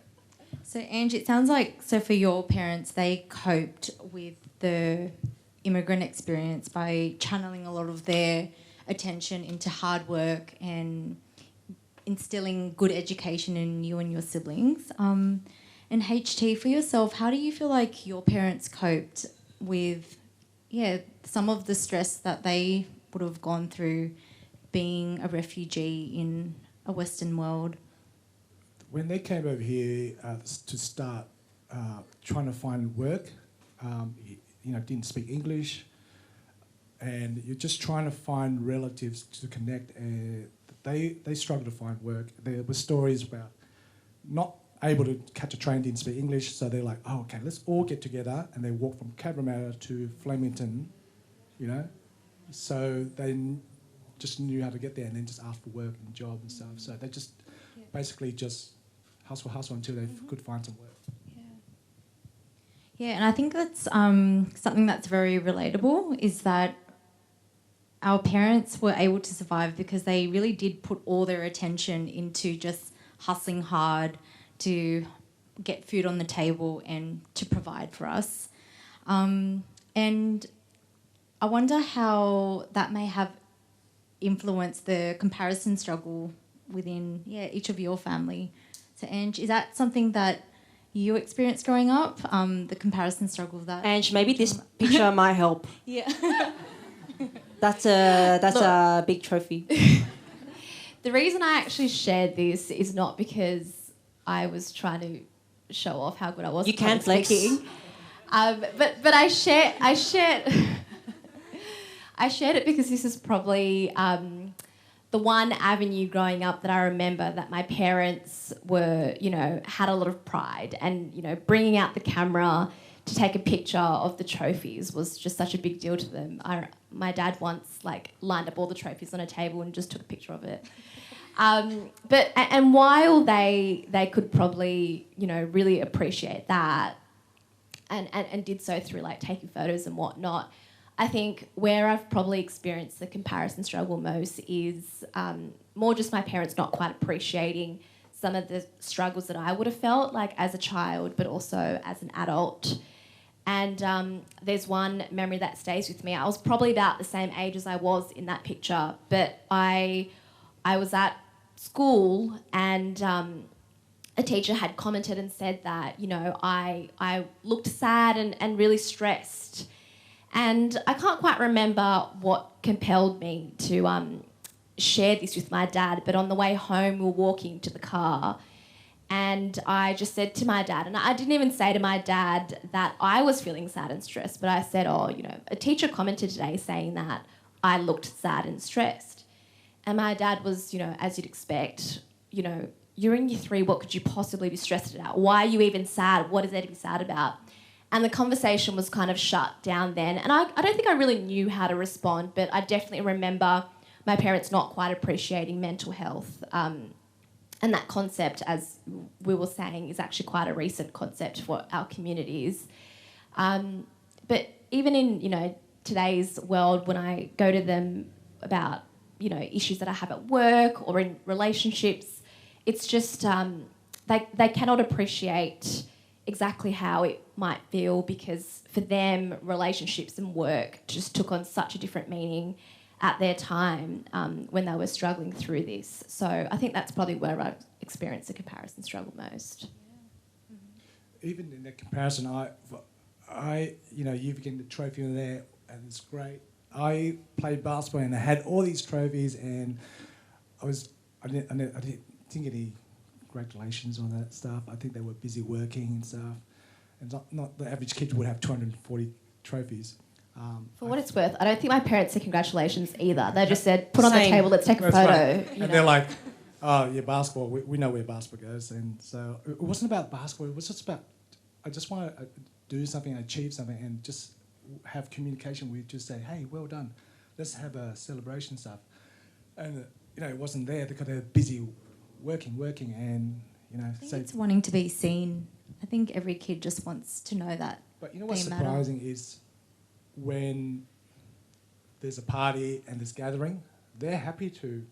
B: So, Ange, it sounds like, for your parents, they coped with the immigrant experience by channeling a lot of their attention into hard work and instilling good education in you and your siblings. And HT, for yourself, how do you feel like your parents coped with, some of the stress that they would have gone through being a refugee in a Western world?
C: When they came over here to start trying to find work, didn't speak English, and you're just trying to find relatives to connect. They struggled to find work. There were stories about not able to catch a train, didn't speak English, so they're like, oh, okay, let's all get together, and they walk from Cabramatta to Flemington, so they just knew how to get there, and then just ask for work and job and stuff. So they just basically just hustle until they could find some work.
B: Yeah, and I think that's something that's very relatable, is that our parents were able to survive because they really did put all their attention into just hustling hard to get food on the table and to provide for us. And I wonder how that may have influenced the comparison struggle within each of your family. So, Ange, is that something that you experienced growing up, the comparison struggle of that?
A: Ange, maybe this picture might help.
B: Yeah.
A: That's a big trophy.
E: The reason I actually shared this is not because I was trying to show off how good I was.
A: You can flex.
E: But I shared I shared it because this is probably the one avenue growing up that I remember that my parents were, had a lot of pride, and, bringing out the camera to take a picture of the trophies was just such a big deal to them. My dad once lined up all the trophies on a table and just took a picture of it. But while they could probably, really appreciate that and did so through taking photos and whatnot, I think where I've probably experienced the comparison struggle most is more just my parents not quite appreciating some of the struggles that I would have felt as a child, but also as an adult. And there's one memory that stays with me. I was probably about the same age as I was in that picture, but I was at school, and a teacher had commented and said that, I looked sad and really stressed. And I can't quite remember what compelled me to share this with my dad, but on the way home we were walking to the car, and I just said to my dad, and I didn't even say to my dad that I was feeling sad and stressed, but I said, a teacher commented today saying that I looked sad and stressed. And my dad was, as you'd expect, you're in year 3, what could you possibly be stressed about? Why are you even sad? What is there to be sad about? And the conversation was kind of shut down then. And I don't think I really knew how to respond, but I definitely remember my parents not quite appreciating mental health. And that concept, as we were saying, is actually quite a recent concept for our communities. But even in, today's world, when I go to them about, issues that I have at work or in relationships, it's just they cannot appreciate exactly how it might feel, because for them, relationships and work just took on such a different meaning at their time when they were struggling through this. So I think that's probably where I've experienced the comparison struggle most.
C: Yeah. Mm-hmm. Even in that comparison, you've getting the trophy in there, and it's great. I played basketball and I had all these trophies, and I didn't get any congratulations on that stuff. I think they were busy working and stuff, and not the average kid would have 240 trophies.
E: For what it's worth, I don't think my parents said congratulations either. They just said, put on the table, let's take a photo.
C: Right. And they're like, oh, yeah, basketball, we know where basketball goes. And so it wasn't about basketball, it was just about, I just want to do something, achieve something, and just have communication. We just say, hey, well done, let's have a celebration stuff. And, it wasn't there because they're busy working, and,
B: I think it's wanting to be seen. I think every kid just wants to know that.
C: But what's surprising is when there's a party and there's gathering, they're happy to,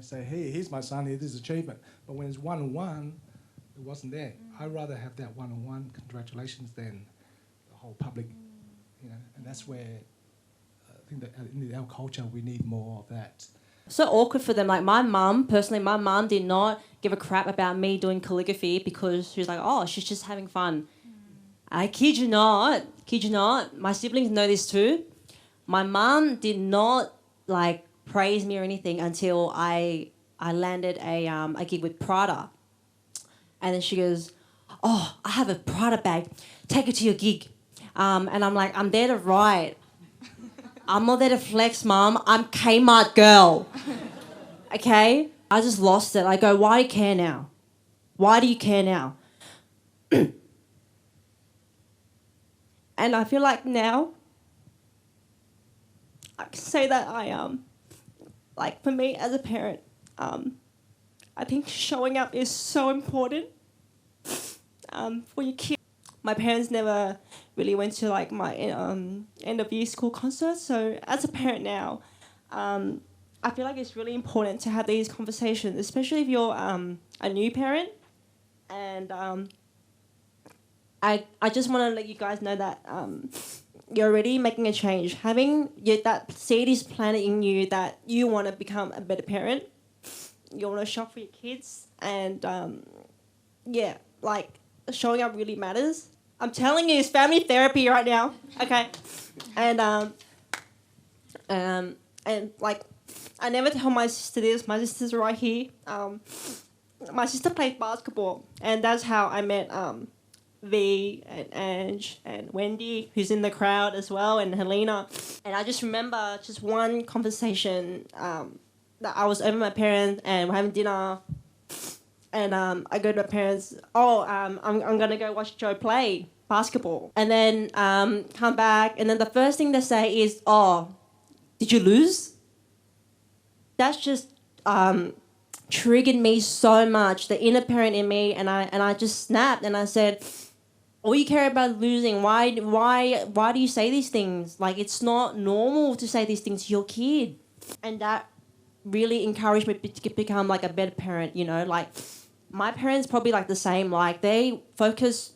C: say, hey, here's my son, here's his achievement. But when it's one-on-one, it wasn't there. I'd rather have that one-on-one congratulations than the whole public, and that's where I think that in our culture we need more of that.
A: So awkward for them. Like my mum did not give a crap about me doing calligraphy because she was like, oh, she's just having fun. I kid you not, my siblings know this too. My mum did not praise me or anything until I landed a gig with Prada. And then she goes, oh, I have a Prada bag, take it to your gig. And I'm like, I'm there to write. I'm not there to flex, Mum. I'm Kmart girl. Okay? I just lost it. I go, why do you care now? Why do you care now? And I feel like now I can say that for me as a parent, I think showing up is so important for your kids. My parents never really went to my end of year school concerts, so as a parent now, I feel like it's really important to have these conversations, especially if you're a new parent. And I just want to let you guys know that you're already making a change. Having that seed is planted in you that you want to become a better parent. You want to shop for your kids, and showing up really matters. I'm telling you, it's family therapy right now. Okay, and I never tell my sister this. My sister's right here. My sister plays basketball, and that's how I met V and Ange and Wendy, who's in the crowd as well, and Helena. And I just remember just one conversation that I was over my parents and we're having dinner, and I go to my parents, I'm gonna go watch Joe play basketball, and then come back, and then the first thing they say is, oh, did you lose? That's just triggered me so much, the inner parent in me, and I just snapped and I said, all you care about is losing. Why do you say these things? It's not normal to say these things to your kid. And that really encouraged me to become a better parent, my parents probably the same, they focus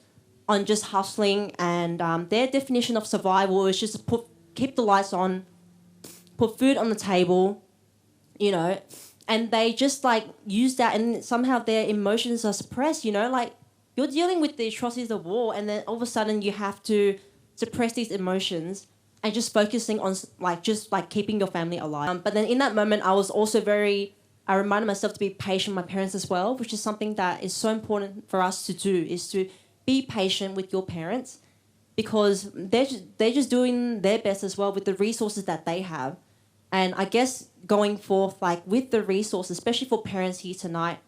A: on just hustling, and their definition of survival is just to keep the lights on, put food on the table, and they just use that, and somehow their emotions are suppressed, you're dealing with the atrocities of war, and then all of a sudden you have to suppress these emotions and just focusing on keeping your family alive. But then in that moment, I reminded myself to be patient with my parents as well, which is something that is so important for us to do, is to be patient with your parents, because they're just doing their best as well with the resources that they have. And I guess going forth, like with the resources, especially for parents here tonight,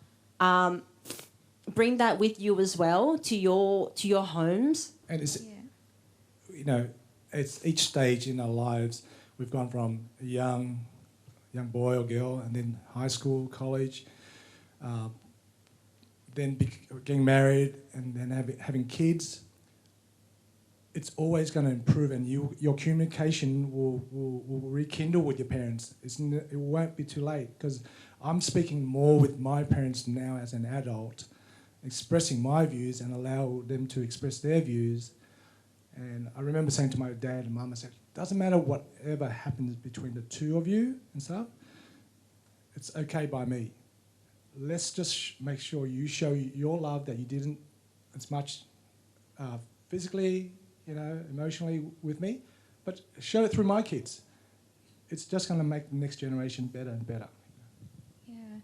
A: bring that with you as well to your homes.
C: And it's, you know, it's each stage in our lives. We've gone from a young boy or girl, and then high school, college, then getting married, and then having kids. It's always going to improve, and your communication will rekindle with your parents. It won't be too late, because I'm speaking more with my parents now as an adult, expressing my views and allow them to express their views. And I remember saying to my dad and mum, I said, doesn't matter whatever happens between the two of you and stuff, it's okay by me. Let's just make sure you show your love that you didn't as much physically, you know, emotionally with me, but show it through my kids. It's just going to make the next generation better and better.
B: Yeah.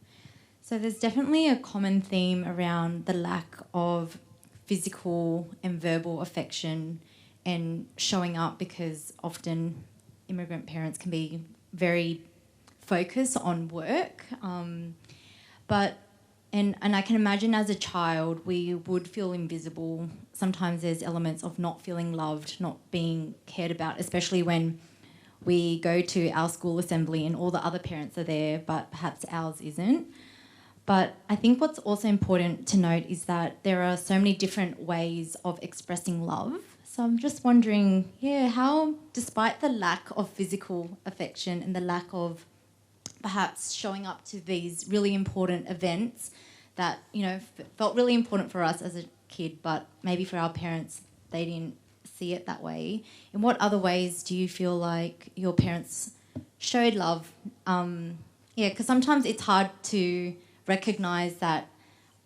B: So there's definitely a common theme around the lack of physical and verbal affection and showing up, because often immigrant parents can be very focused on work. And I can imagine as a child we would feel invisible. Sometimes there's elements of not feeling loved, not being cared about, especially when we go to our school assembly and all the other parents are there, but perhaps ours isn't. But I think what's also important to note is that there are so many different ways of expressing love. So I'm just wondering, how, despite the lack of physical affection and the lack of perhaps showing up to these really important events that, you know, felt really important for us as a kid, but maybe for our parents, they didn't see it that way. In what other ways do you feel like your parents showed love? Because sometimes it's hard to recognise that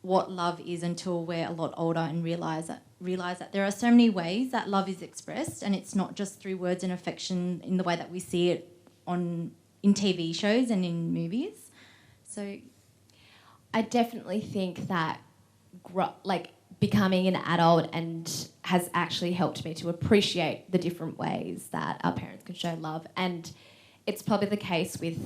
B: what love is until we're a lot older and realise that there are so many ways that love is expressed, and it's not just through words and affection in the way that we see it in TV shows and in movies. So
E: I definitely think that becoming an adult and has actually helped me to appreciate the different ways that our parents can show love. And it's probably the case with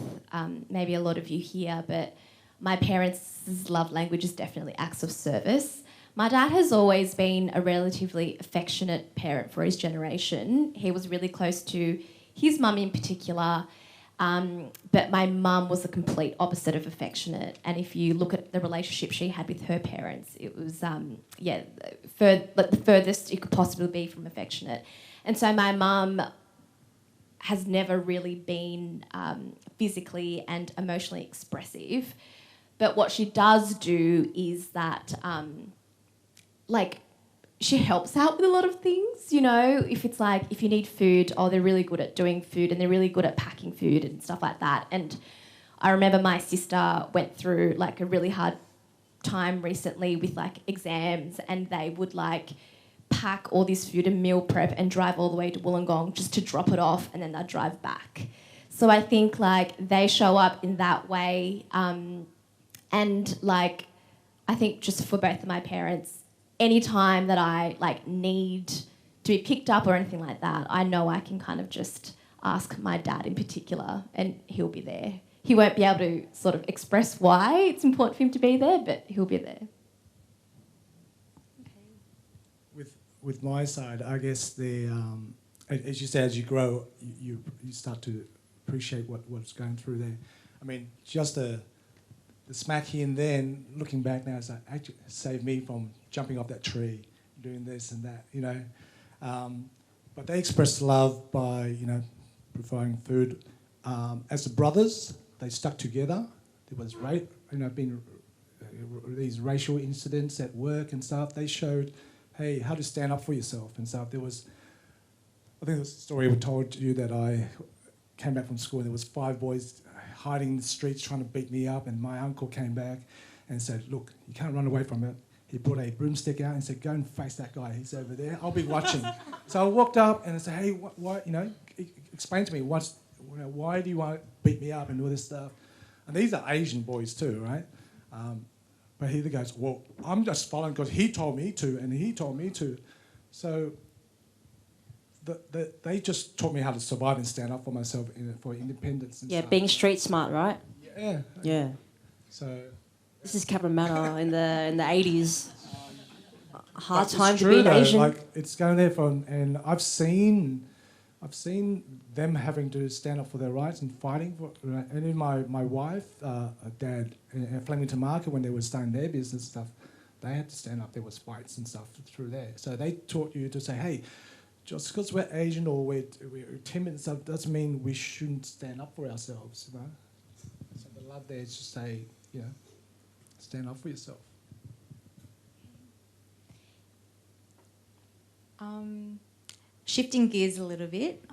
E: maybe a lot of you here, but my parents' love language is definitely acts of service. My dad has always been a relatively affectionate parent for his generation. He was really close to his mum in particular, but my mum was the complete opposite of affectionate. And if you look at the relationship she had with her parents, it was, the furthest it could possibly be from affectionate. And so my mum has never really been physically and emotionally expressive. But what she does do is that, she helps out with a lot of things, you know. If it's like, if you need food, they're really good at doing food and they're really good at packing food and stuff like that. And I remember my sister went through like a really hard time recently with like exams, and they would like pack all this food and meal prep and drive all the way to Wollongong just to drop it off, and then they'd drive back. So I think like they show up in that way. And like, I think just for both of my parents, anytime that I like need to be picked up or anything like that, I know I can kind of just ask my dad in particular, and he'll be there. He won't be able to sort of express why it's important for him to be there, but he'll be there.
C: With my side, I guess as you say, as you grow, you start to appreciate what's going through there. I mean, just the smack here and then, looking back now, it's like actually saved me from jumping off that tree, doing this and that, you know. But they expressed love by, you know, providing food. As the brothers, they stuck together. There was, these racial incidents at work and stuff. They showed, hey, how to stand up for yourself and stuff. There was, I think there was a story we told you that I came back from school and there was 5 boys hiding in the streets trying to beat me up, and my uncle came back and said, look, you can't run away from it. He brought a broomstick out and said, go and face that guy. He's over there. I'll be watching. So I walked up and I said, hey, what you know, explain to me, why do you want to beat me up and all this stuff? And these are Asian boys too, right? But he goes, well, I'm just following because he told me to, and he told me to. So they just taught me how to survive and stand up for myself for independence. And
A: Yeah,
C: stuff.
A: being street smart, right?
C: Yeah.
A: Yeah.
C: So.
A: This is Cabramatta in the 80s. Hard
C: But
A: time
C: it's
A: to
C: true
A: be an
C: though,
A: Asian.
C: Like it's going there and I've seen them having to stand up for their rights and fighting for. And in my wife, dad, in Flemington Market, when they were starting their business stuff, they had to stand up. There was fights and stuff through there. So they taught you to say, hey, just because we're Asian or we're timid and stuff doesn't mean we shouldn't stand up for ourselves. You know. So the love there is to say, you know, stand up for yourself.
B: Shifting gears a little bit.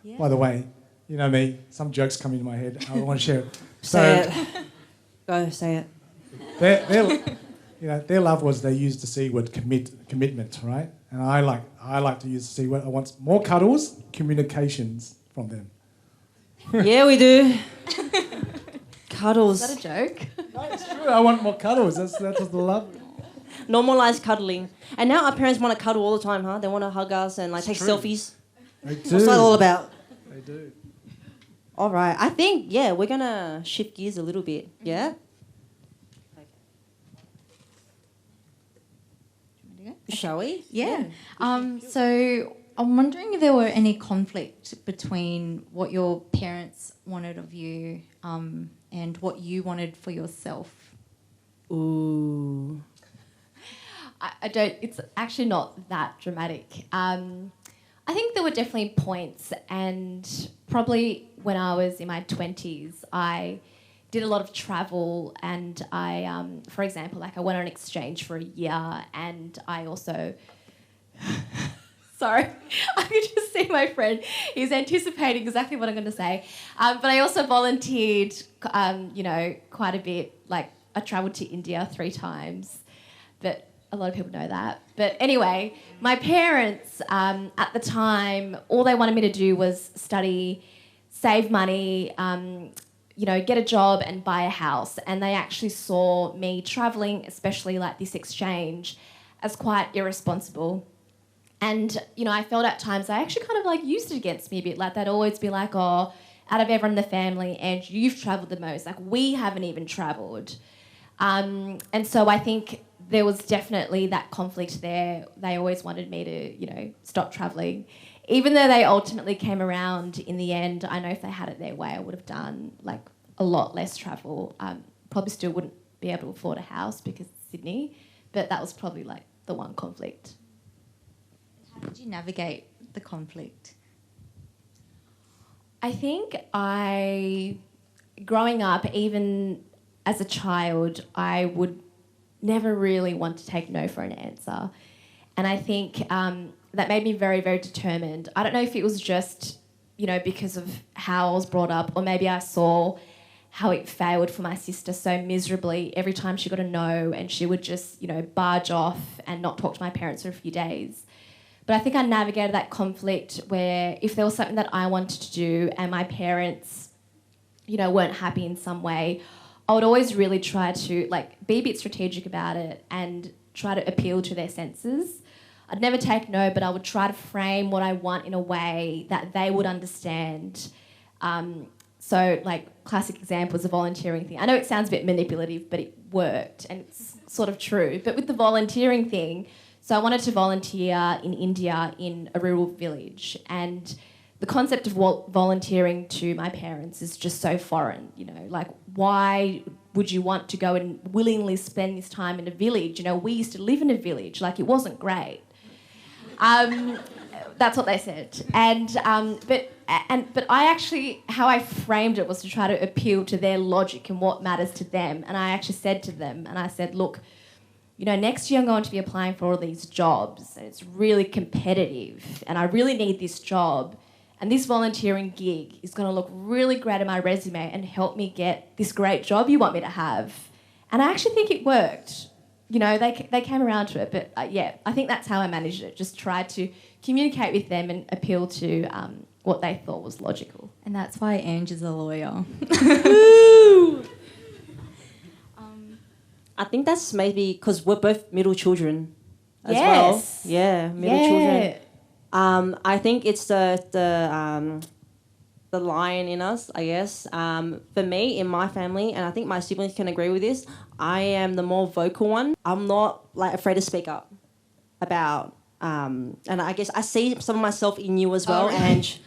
B: Yeah.
C: By the way, you know me, some jokes come into my head. I want to share it.
A: Say it. Go, say it.
C: Their love was they used the C word commitment, right? And I like to use the C word. I want more cuddles, communications from them.
A: Yeah, we do. Cuddles.
E: Is that a joke?
C: No, it's true. I want more cuddles. That's the love.
A: Normalize cuddling. And now our parents want to cuddle all the time, huh? They want to hug us and like take selfies.
C: They do.
A: What's that all about?
C: They do.
A: All right. I think, yeah, we're going to shift gears a little bit. Yeah? Shall we?
B: Yeah. So I'm wondering if there were any conflict between what your parents wanted of you and what you wanted for yourself.
A: Ooh.
E: I don't. It's actually not that dramatic. I think there were definitely points, and probably when I was in my 20s, I did a lot of travel, and I, for example, like I went on exchange for a year, and I also. Sorry, I could just see my friend. He's anticipating exactly what I'm going to say. But I also volunteered, quite a bit. Like I travelled to India 3 times, but a lot of people know that. But anyway, my parents at the time, all they wanted me to do was study, save money, get a job and buy a house. And they actually saw me travelling, especially like this exchange, as quite irresponsible. And, I felt at times I actually kind of like used it against me a bit. Like they'd always be like, oh, out of everyone in the family, and you've travelled the most. Like we haven't even travelled. And so I think there was definitely that conflict there. They always wanted me to, stop travelling. Even though they ultimately came around in the end, I know if they had it their way, I would have done like a lot less travel. Probably still wouldn't be able to afford a house because it's Sydney, but that was probably like the one conflict.
B: How did you navigate the conflict?
E: I think growing up, even as a child, I would never really want to take no for an answer. And I think that made me very, very determined. I don't know if it was just, because of how I was brought up, or maybe I saw how it failed for my sister so miserably every time she got a no, and she would just, barge off and not talk to my parents for a few days. But I think I navigated that conflict where if there was something that I wanted to do and my parents, weren't happy in some way, I would always really try to be a bit strategic about it and try to appeal to their senses. I'd never take no, but I would try to frame what I want in a way that they would understand. So classic example is a volunteering thing. I know it sounds a bit manipulative, but it worked and it's sort of true. But with the volunteering thing, so I wanted to volunteer in India in a rural village, and the concept of volunteering to my parents is just so foreign, why would you want to go and willingly spend this time in a village? We used to live in a village, it wasn't great. That's what they said. But I actually, how I framed it was to try to appeal to their logic and what matters to them. And I actually said to them, and I said, look, next year I'm going to be applying for all these jobs, and it's really competitive, and I really need this job. And this volunteering gig is going to look really great on my resume and help me get this great job you want me to have. And I actually think it worked. They came around to it, but I think that's how I managed it. Just tried to communicate with them and appeal to what they thought was logical.
B: And that's why Ange is a lawyer.
A: I think that's maybe because we're both middle children as well. Yeah, middle children. I think it's the lion in us, I guess. For me, in my family, and I think my siblings can agree with this, I am the more vocal one. I'm not like afraid to speak up about, and I guess I see some of myself in you as well.
E: Oh, really?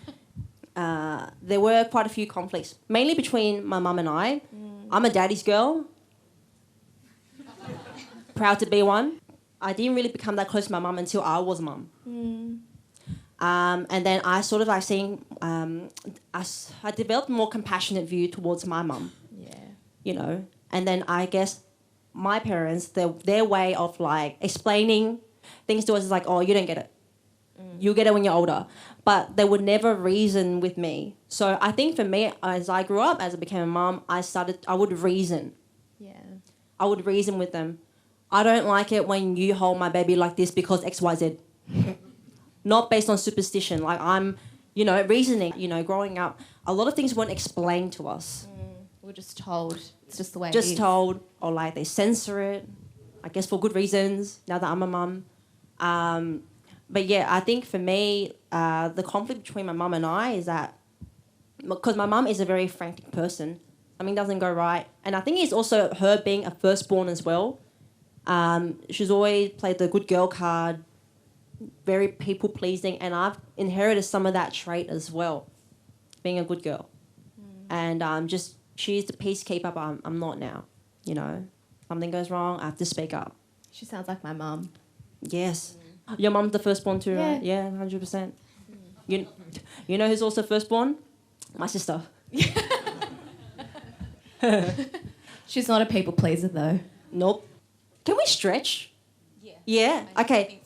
A: And there were quite a few conflicts, mainly between my mum and I. I'm a daddy's girl, proud to be one. I didn't really become that close to my mum until I was mum. And then I sort of like seeing, I developed a more compassionate view towards my mum,
E: Yeah.
A: you know. And then I guess my parents, their way of like explaining things to us is like, oh, you don't get it. You'll get it when you're older. But they would never reason with me. So I think for me, as I grew up, as I became a mum, I would reason.
E: Yeah.
A: I would reason with them. I don't like it when you hold my baby like this because X, Y, Z. Not based on superstition. Like I'm, reasoning. Growing up, a lot of things weren't explained to us.
E: We're just told. It's just the way it
A: Just
E: is.
A: told, or like they censor it. I guess for good reasons. Now that I'm a mum, but yeah, I think for me, the conflict between my mum and I is that because my mum is a very frantic person, something doesn't go right, and I think it's also her being a firstborn as well. She's always played the good girl card, very people pleasing, and I've inherited some of that trait as well, being a good girl, and she's the peacekeeper, but I'm not now. Something goes wrong, I have to speak up.
E: She sounds like my mum.
A: Yes. Your mum's the firstborn too,
E: Yeah.
A: right? Yeah, 100%. You know who's also firstborn? My sister.
E: She's not a people pleaser though.
A: Nope. Can we stretch?
B: Yeah.
A: Yeah? Okay.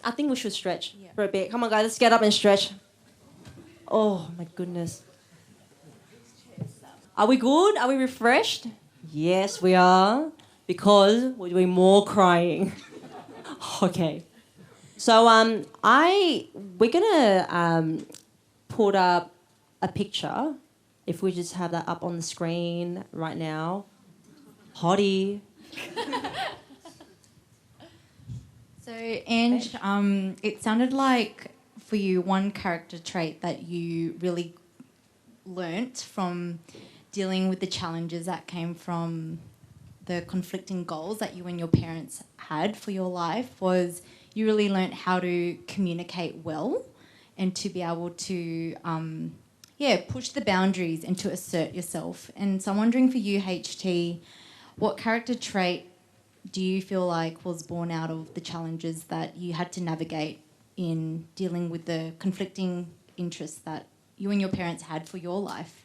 A: I think we should stretch for a bit. Come on, guys, let's get up and stretch. Oh, my goodness. Are we good? Are we refreshed? Yes, we are. Because we're doing more crying. Okay. So we're gonna put up a picture. If we just have that up on the screen right now. Hottie.
B: So, Ange, it sounded like for you one character trait that you really learnt from dealing with the challenges that came from the conflicting goals that you and your parents had for your life was you really learnt how to communicate well and to be able to, push the boundaries and to assert yourself. And so I'm wondering for you, HT, what character trait do you feel like was born out of the challenges that you had to navigate in dealing with the conflicting interests that you and your parents had for your life?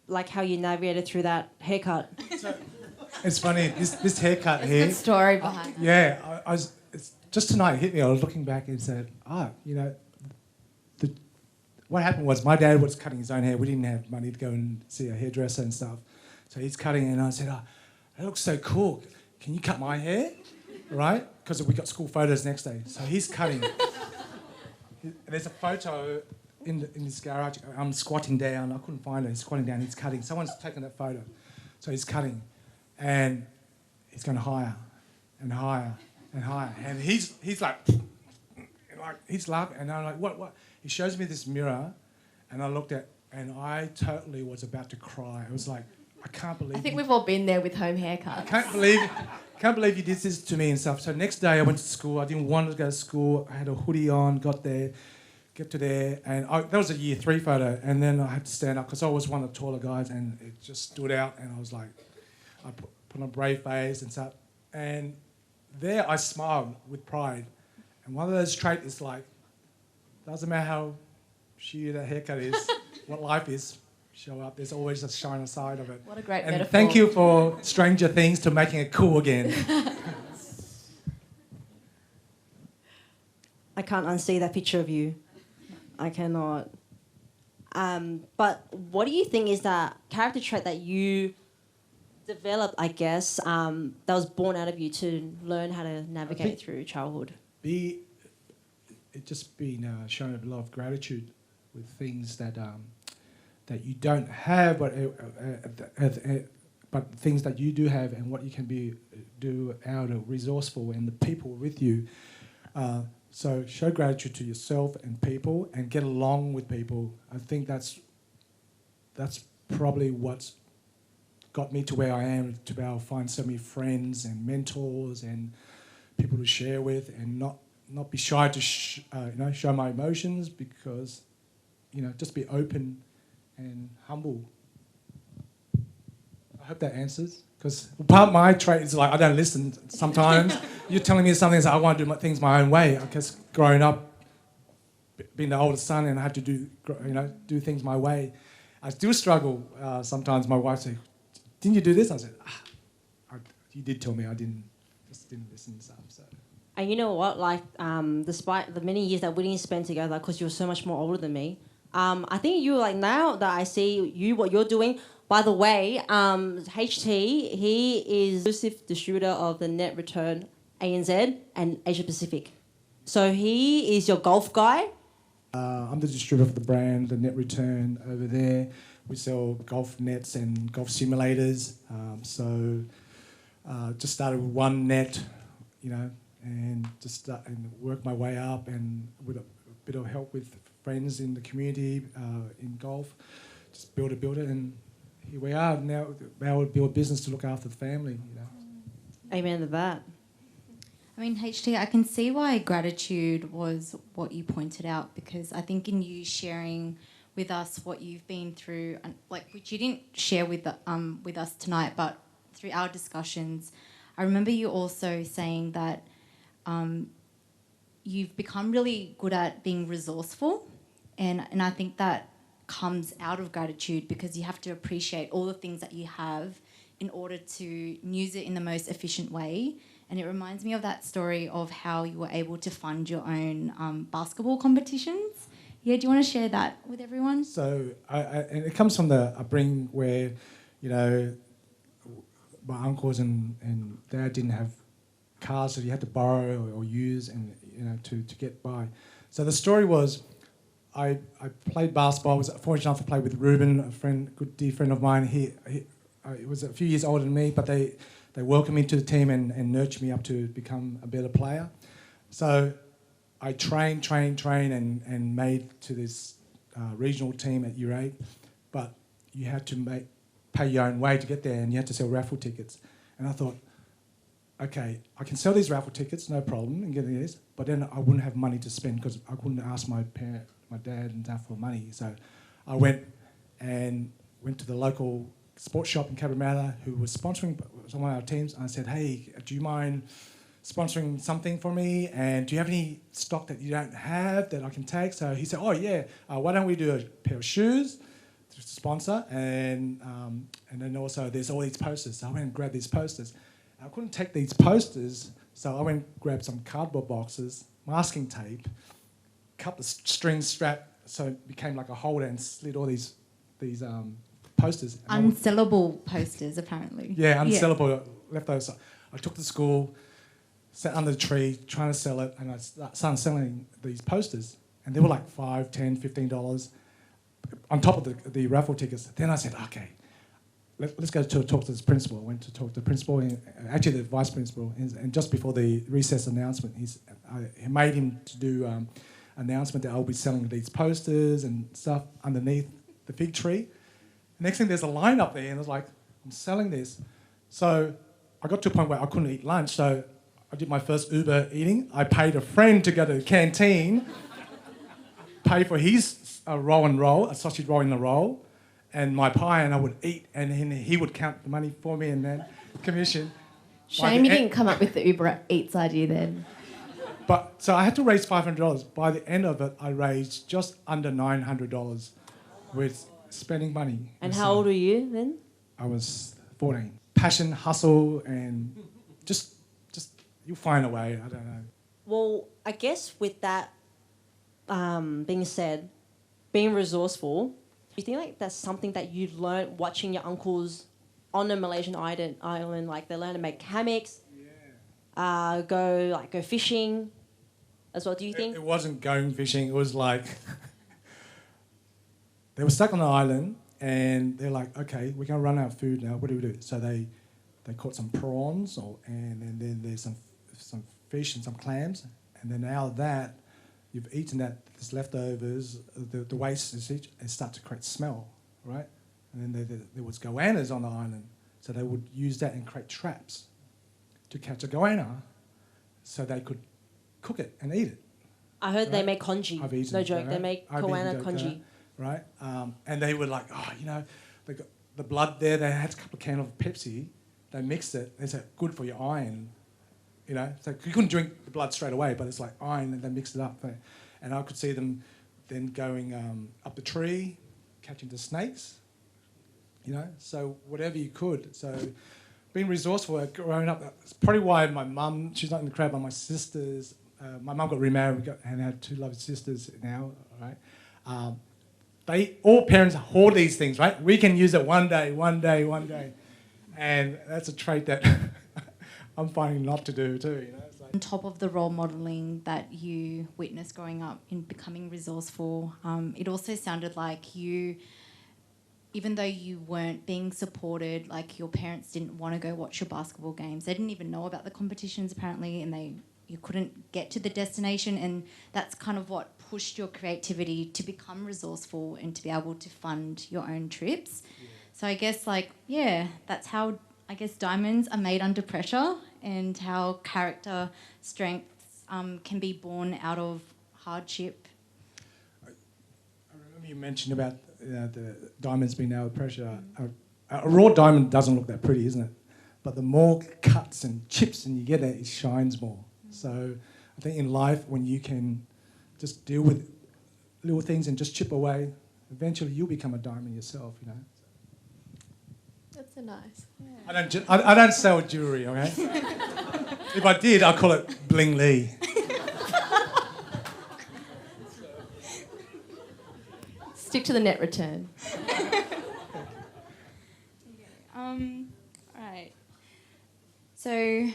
A: Like how you navigated through that haircut.
C: It's funny, this haircut
E: There's a
C: here.
E: good story behind it.
C: Yeah, I was just tonight it hit me. I was looking back and said, what happened was my dad was cutting his own hair. We didn't have money to go and see a hairdresser and stuff. So he's cutting it and I said, that looks so cool. Can you cut my hair? Right? Because we got school photos next day. So he's cutting. There's a photo in this garage. I'm squatting down. I couldn't find it. He's squatting down. He's cutting. Someone's taken that photo. So he's cutting. And he's going higher and higher and higher. And he's like, he's laughing. And I'm like, what? He shows me this mirror. And I looked at, and I totally was about to cry. It was like, I can't believe
E: I think we've all been there with home haircuts.
C: I can't believe you did this to me and stuff. So next day I went to school. I didn't want to go to school. I had a hoodie on, get to there. And that was a year 3 photo. And then I had to stand up because I was one of the taller guys and it just stood out. And I was like, I put on a brave face and stuff. And there I smiled with pride. And one of those traits is like, doesn't matter how shitty that haircut is, what life is, show up. There's always a shiner side of it.
E: What a great
C: and
E: metaphor.
C: thank you for Stranger Things to making it cool again.
A: I can't unsee that picture of you. I cannot. But what do you think is that character trait that you developed, I guess, that was born out of you to learn how to navigate through childhood?
C: Just being shown a lot of gratitude with things that you don't have, but things that you do have, and what you can do out of resourceful, and the people with you. So show gratitude to yourself and people, and get along with people. I think that's probably what's got me to where I am, to be able to find so many friends and mentors and people to share with, and not be shy to show my emotions, because just be open and humble. I hope that answers, because part of my trait is like I don't listen sometimes. You're telling me something, so I want to do things my own way. I guess growing up, being the oldest son, and I had to do things my way. I still struggle sometimes. My wife says, "Didn't you do this?" I said, "You did tell me. I didn't listen and stuff." So.
A: And you know what? Like, despite the many years that we didn't spend together, because you're so much more older than me, I think you, like, now that I see you, what you're doing. By the way, HT, he is exclusive distributor of the Net Return ANZ and Asia Pacific. So he is your golf guy.
C: I'm the distributor for the brand, the Net Return over there. We sell golf nets and golf simulators. Just started with one net, and just and worked my way up, and with a bit of help with friends in the community in golf, just build it, and here we are now. Now we build a business to look after the family.
A: Amen to that.
B: I mean, HT, I can see why gratitude was what you pointed out, because I think in you sharing with us what you've been through, and which you didn't share with us tonight, but through our discussions, I remember you also saying that you've become really good at being resourceful, and I think that comes out of gratitude, because you have to appreciate all the things that you have in order to use it in the most efficient way. And it reminds me of that story of how you were able to fund your own basketball competitions. Yeah, do you want to share that with everyone?
C: So, and it comes from the upbringing where, my uncles and dad didn't have cars, so you had to borrow or use and to get by. So the story was, I played basketball. I was fortunate enough to play with Ruben, a friend, good dear friend of mine. He was a few years older than me, but they welcomed me to the team and nurtured me up to become a better player. So I trained and made to this regional team at Year 8, but you had to pay your own way to get there, and you had to sell raffle tickets. And I thought, okay, I can sell these raffle tickets, no problem, and getting this, but then I wouldn't have money to spend, because I couldn't ask my dad and dad for money. So I went to the local sports shop in Cabramatta, who was sponsoring some of our teams, and I said, "Hey, do you mind sponsoring something for me? And do you have any stock that you don't have that I can take?" So he said, "Oh yeah, why don't we do a pair of shoes to sponsor, and then also there's all these posters." So I went and grabbed these posters. I couldn't take these posters, so I went and grabbed some cardboard boxes, masking tape, cut the string strap so it became like a holder, and slid all these posters.
B: Unsellable posters, apparently.
C: Yeah, unsellable. Yeah. Left those. I took to school, sat under the tree, trying to sell it, and I started selling these posters. And they were like $5, $10, $15 on top of the raffle tickets. Then I said, okay, let's go to talk to this principal. I went to talk to the principal, actually the vice principal, and just before the recess announcement, he made him to do announcement that I'll be selling these posters and stuff underneath the fig tree. Next thing, there's a line up there, and I was like, I'm selling this. So I got to a point where I couldn't eat lunch, so I did my first Uber eating. I paid a friend to go to the canteen, pay for his a sausage roll in the roll, and my pie, and I would eat, and he would count the money for me and then commission.
E: Shame you didn't come up with the Uber Eats idea then.
C: But so I had to raise $500. By the end of it, I raised just under $900 with spending money.
A: And how old were you then?
C: I was 14. Passion, hustle, and just you'll find a way. I don't know.
A: Well, I guess with that being said, being resourceful, do you think like that's something that you learned watching your uncles on the Malaysian island? Like they learn to make hammocks, go fishing as well. Do you think?
C: It wasn't going fishing. It was like they were stuck on the island, and they're like, okay, we're going to run out of food now. What do we do? So they caught some prawns, and then there's some fish and some clams, And then out of that, you've eaten that, there's leftovers, the waste it starts to create smell, right? And then there was goannas on the island, so they would use that and create traps to catch a goanna so they could cook it and eat it.
A: I heard they make congee.
C: I've eaten
A: No joke,
C: goanna.
A: they make
C: I've
A: goanna
C: eaten
A: congee.
C: Right? And they were like, oh, you know, they got the blood there, they had a couple of cans of Pepsi, they mixed it, they said, good for your iron. You know, so you couldn't drink the blood straight away, but it's like iron, and they mixed it up. And I could see them then going up the tree, catching the snakes, you know, so whatever you could. So being resourceful growing up, that's probably why my mum, she's not in the crowd, but my sisters, my mum got remarried and had 2 lovely sisters now, right? All parents hoard these things, right? We can use it one day. And that's a trait that I'm finding not to do too, you know. It's like,
B: on top of the role modelling that you witnessed growing up in becoming resourceful, it also sounded like you, even though you weren't being supported, like your parents didn't want to go watch your basketball games. They didn't even know about the competitions apparently, and you couldn't get to the destination, and that's kind of what pushed your creativity to become resourceful and to be able to fund your own trips. Yeah. So I guess that's how I guess diamonds are made under pressure, and how character strengths can be born out of hardship.
C: I remember you mentioned about the diamonds being out of pressure. A raw diamond doesn't look that pretty, isn't it? But the more cuts and chips and you get it shines more. So I think in life, when you can just deal with little things and just chip away, eventually you'll become a diamond yourself, you know.
E: That's so nice.
B: Yeah.
C: I don't sell jewellery, okay? If I did, I'd call it Bling Lee.
E: Stick to the net return.
B: All right. So I'm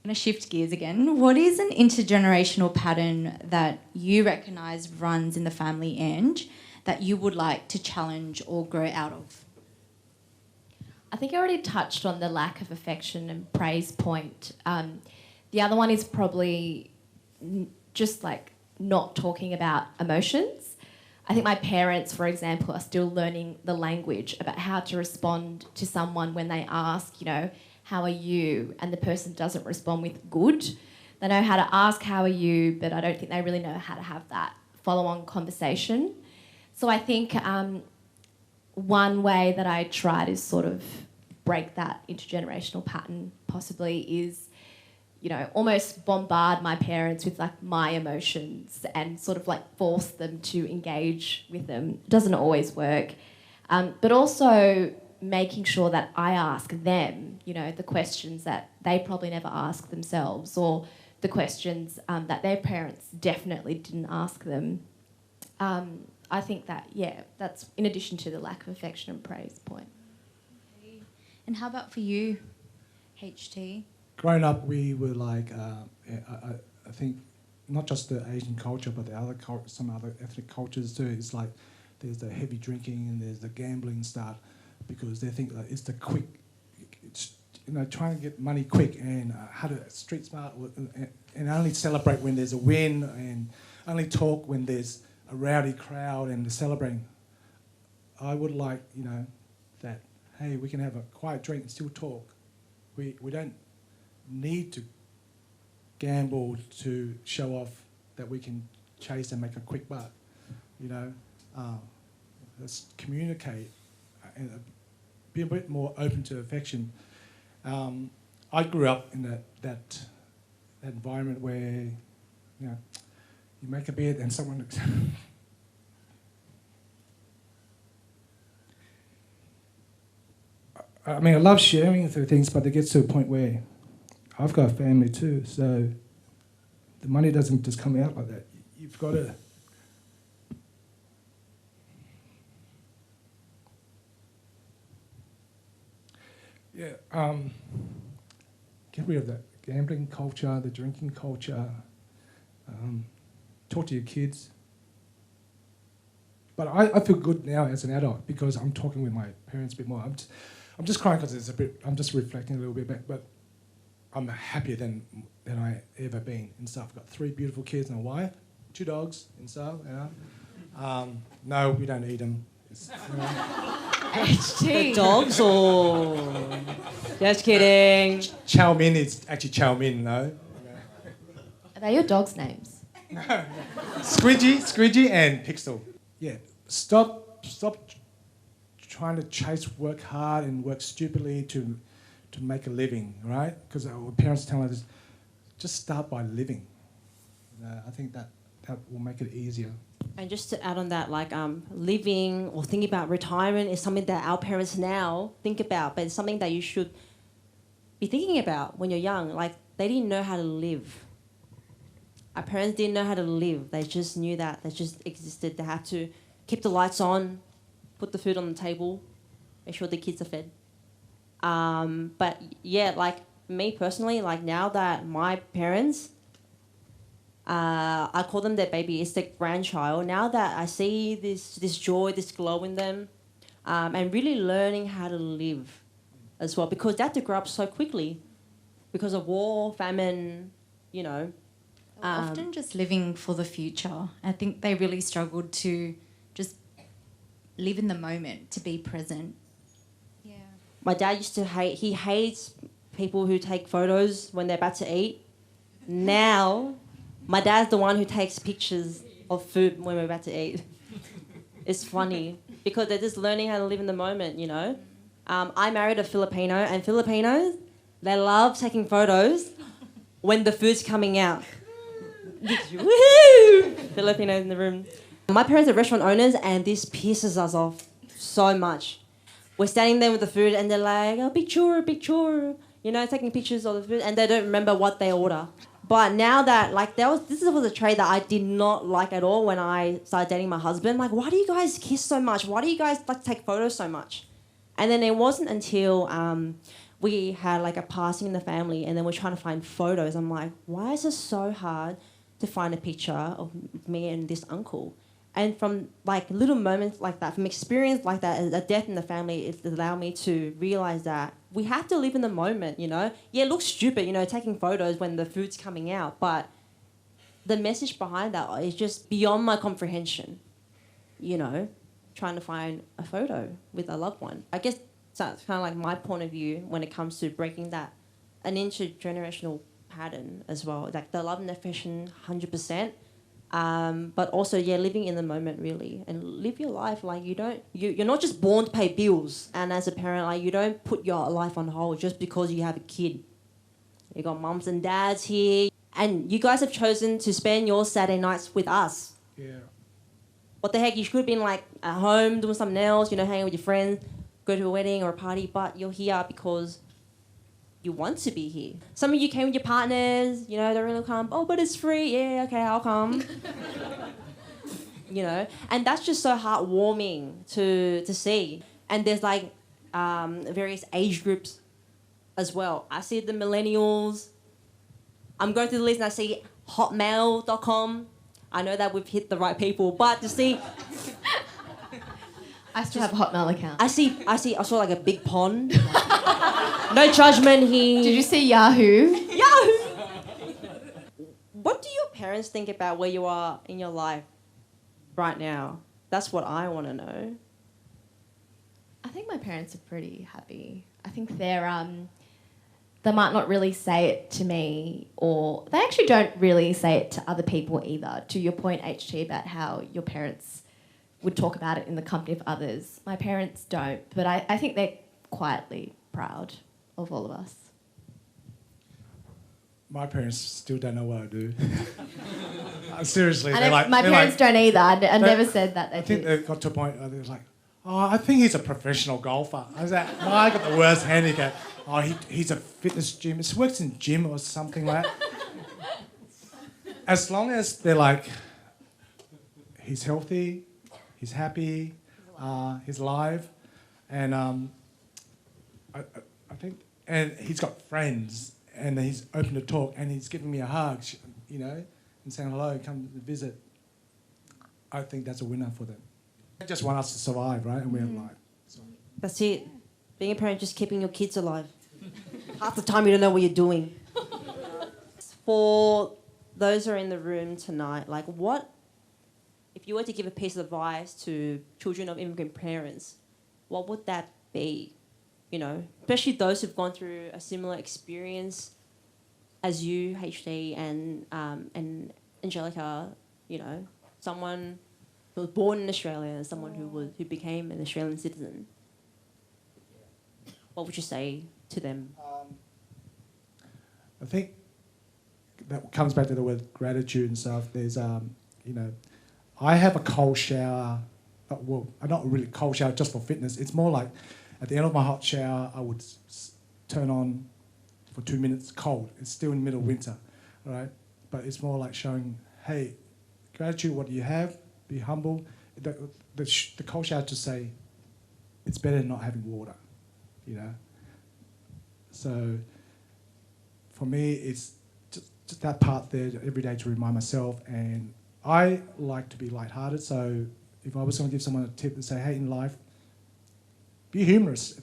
B: going to shift gears again. What is an intergenerational pattern that you recognise runs in the family, Ange, that you would like to challenge or grow out of?
E: I think I already touched on the lack of affection and praise point. The other one is probably just like not talking about emotions. I think my parents, for example, are still learning the language about how to respond to someone when they ask, you know, how are you? And the person doesn't respond with good. They know how to ask, how are you? But I don't think they really know how to have that follow-on conversation. So I think one way that I try to sort of break that intergenerational pattern possibly is, you know, almost bombard my parents with like my emotions and sort of like force them to engage with them. It doesn't always work. But also making sure that I ask them, you know, the questions that they probably never ask themselves, or the questions that their parents definitely didn't ask them. I think that, that's in addition to the lack of affection and praise point.
B: Okay. And how about for you, HT?
C: Growing up, we were like, I think, not just the Asian culture, but the other some other ethnic cultures too. It's like there's the heavy drinking and there's the gambling start, because they think like it's the quick, trying to get money quick and how to street smart and only celebrate when there's a win and only talk when there's a rowdy crowd and celebrating. I would like, that, hey, we can have a quiet drink and still talk. We don't need to gamble to show off that we can chase and make a quick buck. Let's communicate and be a bit more open to affection. I grew up in that environment where you make a bed and someone I mean, I love sharing through things, but it gets to a point where I've got a family too, so the money doesn't just come out like that. You've got to get rid of that gambling culture, the drinking culture. Talk to your kids. But I feel good now as an adult because I'm talking with my parents a bit more. I'm just crying because I'm just reflecting a little bit back. But I'm happier than I ever been and stuff. I've got 3 beautiful kids and a wife, 2 dogs and stuff. You know. No, we don't eat them.
A: The dogs or... Just kidding.
C: Chow Min is actually Chow Min, no?
E: Are they your dogs' names?
C: Squidgy and Pixel. Yeah, stop trying to chase work hard and work stupidly to make a living, right? Because our parents tell us, just start by living. I think that will make it easier.
A: And just to add on that, like living or thinking about retirement is something that our parents now think about, but it's something that you should be thinking about when you're young. Like, they didn't know how to live. Our parents didn't know how to live. They just knew that. They just existed. They had to keep the lights on, put the food on the table, make sure the kids are fed. But yeah, like me personally, like now that my parents, I call them their baby, it's their grandchild. Now that I see this joy, this glow in them, and really learning how to live as well, because they had to grow up so quickly because of war, famine, you know.
B: Often just living for the future. I think they really struggled to just live in the moment, to be present. Yeah.
A: My dad used to he hates people who take photos when they're about to eat. Now, my dad's the one who takes pictures of food when we're about to eat. It's funny because they're just learning how to live in the moment, you know. I married a Filipino, and Filipinos, they love taking photos when the food's coming out. Woohoo! Filipinos in the room. My parents are restaurant owners, and this pisses us off so much. We're standing there with the food, and they're like, "Oh, picture, you know, taking pictures of the food, and they don't remember what they order. But now that, like, this was a trait that I did not like at all when I started dating my husband. Like, why do you guys kiss so much? Why do you guys like take photos so much? And then it wasn't until we had like a passing in the family, and then we're trying to find photos. I'm like, why is it so hard to find a picture of me and this uncle? And from like little moments like that, from experience like that, a death in the family, it allowed me to realize that we have to live in the moment, you know? Yeah, it looks stupid, you know, taking photos when the food's coming out, but the message behind that is just beyond my comprehension, you know, trying to find a photo with a loved one. I guess that's kind of like my point of view when it comes to breaking that, an intergenerational pattern as well, like the love and affection 100%, but also living in the moment really, and live your life like you're not just born to pay bills, and as a parent, like, you don't put your life on hold just because you have a kid. You got mums and dads here, and you guys have chosen to spend your Saturday nights with us.
C: Yeah.
A: What the heck, you should have been like at home doing something else, you know, hanging with your friends, go to a wedding or a party, but you're here because you want to be here. Some of you came with your partners, you know, they're really come, oh, but it's free. Yeah, okay, I'll come. You know, and that's just so heartwarming to see. And there's like various age groups as well. I see the millennials. I'm going through the list and I see hotmail.com. I know that we've hit the right people, but to see...
E: I still have a Hotmail account.
A: I saw like a big pond. No judgment here.
E: Did you see Yahoo?
A: Yahoo! What do your parents think about where you are in your life right now? That's what I want to know.
E: I think my parents are pretty happy. I think they might not really say it to me, or they actually don't really say it to other people either. To your point, HT, about how your parents would talk about it in the company of others. My parents don't, but I think they're quietly proud of all of us.
C: My parents still don't know what I do. Seriously,
E: My parents don't either. I never said that.
C: I think they got to a point where they were like, oh, I think he's a professional golfer. I was like, no, I got the worst handicap. Oh, he's a fitness gym. He works in gym or something like that. As long as they're like, he's healthy, he's happy, he's alive, and I think, and he's got friends, and he's open to talk, and he's giving me a hug, you know, and saying hello, come visit. I think that's a winner for them. They just want us to survive, right? And we're alive. So.
A: That's it. Being a parent, just keeping your kids alive. Half the time you don't know what you're doing. for those who are in the room tonight, like what, if you were to give a piece of advice to children of immigrant parents, what would that be? You know, especially those who've gone through a similar experience as you, HD, and Angelica, you know, someone who was born in Australia and someone who became an Australian citizen. What would you say to them?
C: I think that comes back to the word gratitude and stuff. There's, you know, I have a cold shower. Well, not really cold shower just for fitness. It's more like at the end of my hot shower, I would turn on for 2 minutes cold. It's still in the middle of winter, right? But it's more like showing, hey, gratitude, what do you have? Be humble. The cold shower to say, it's better than not having water, you know? So for me, it's just that part there every day to remind myself. And I like to be lighthearted. So if I was going to give someone a tip to say, hey, in life, be humorous.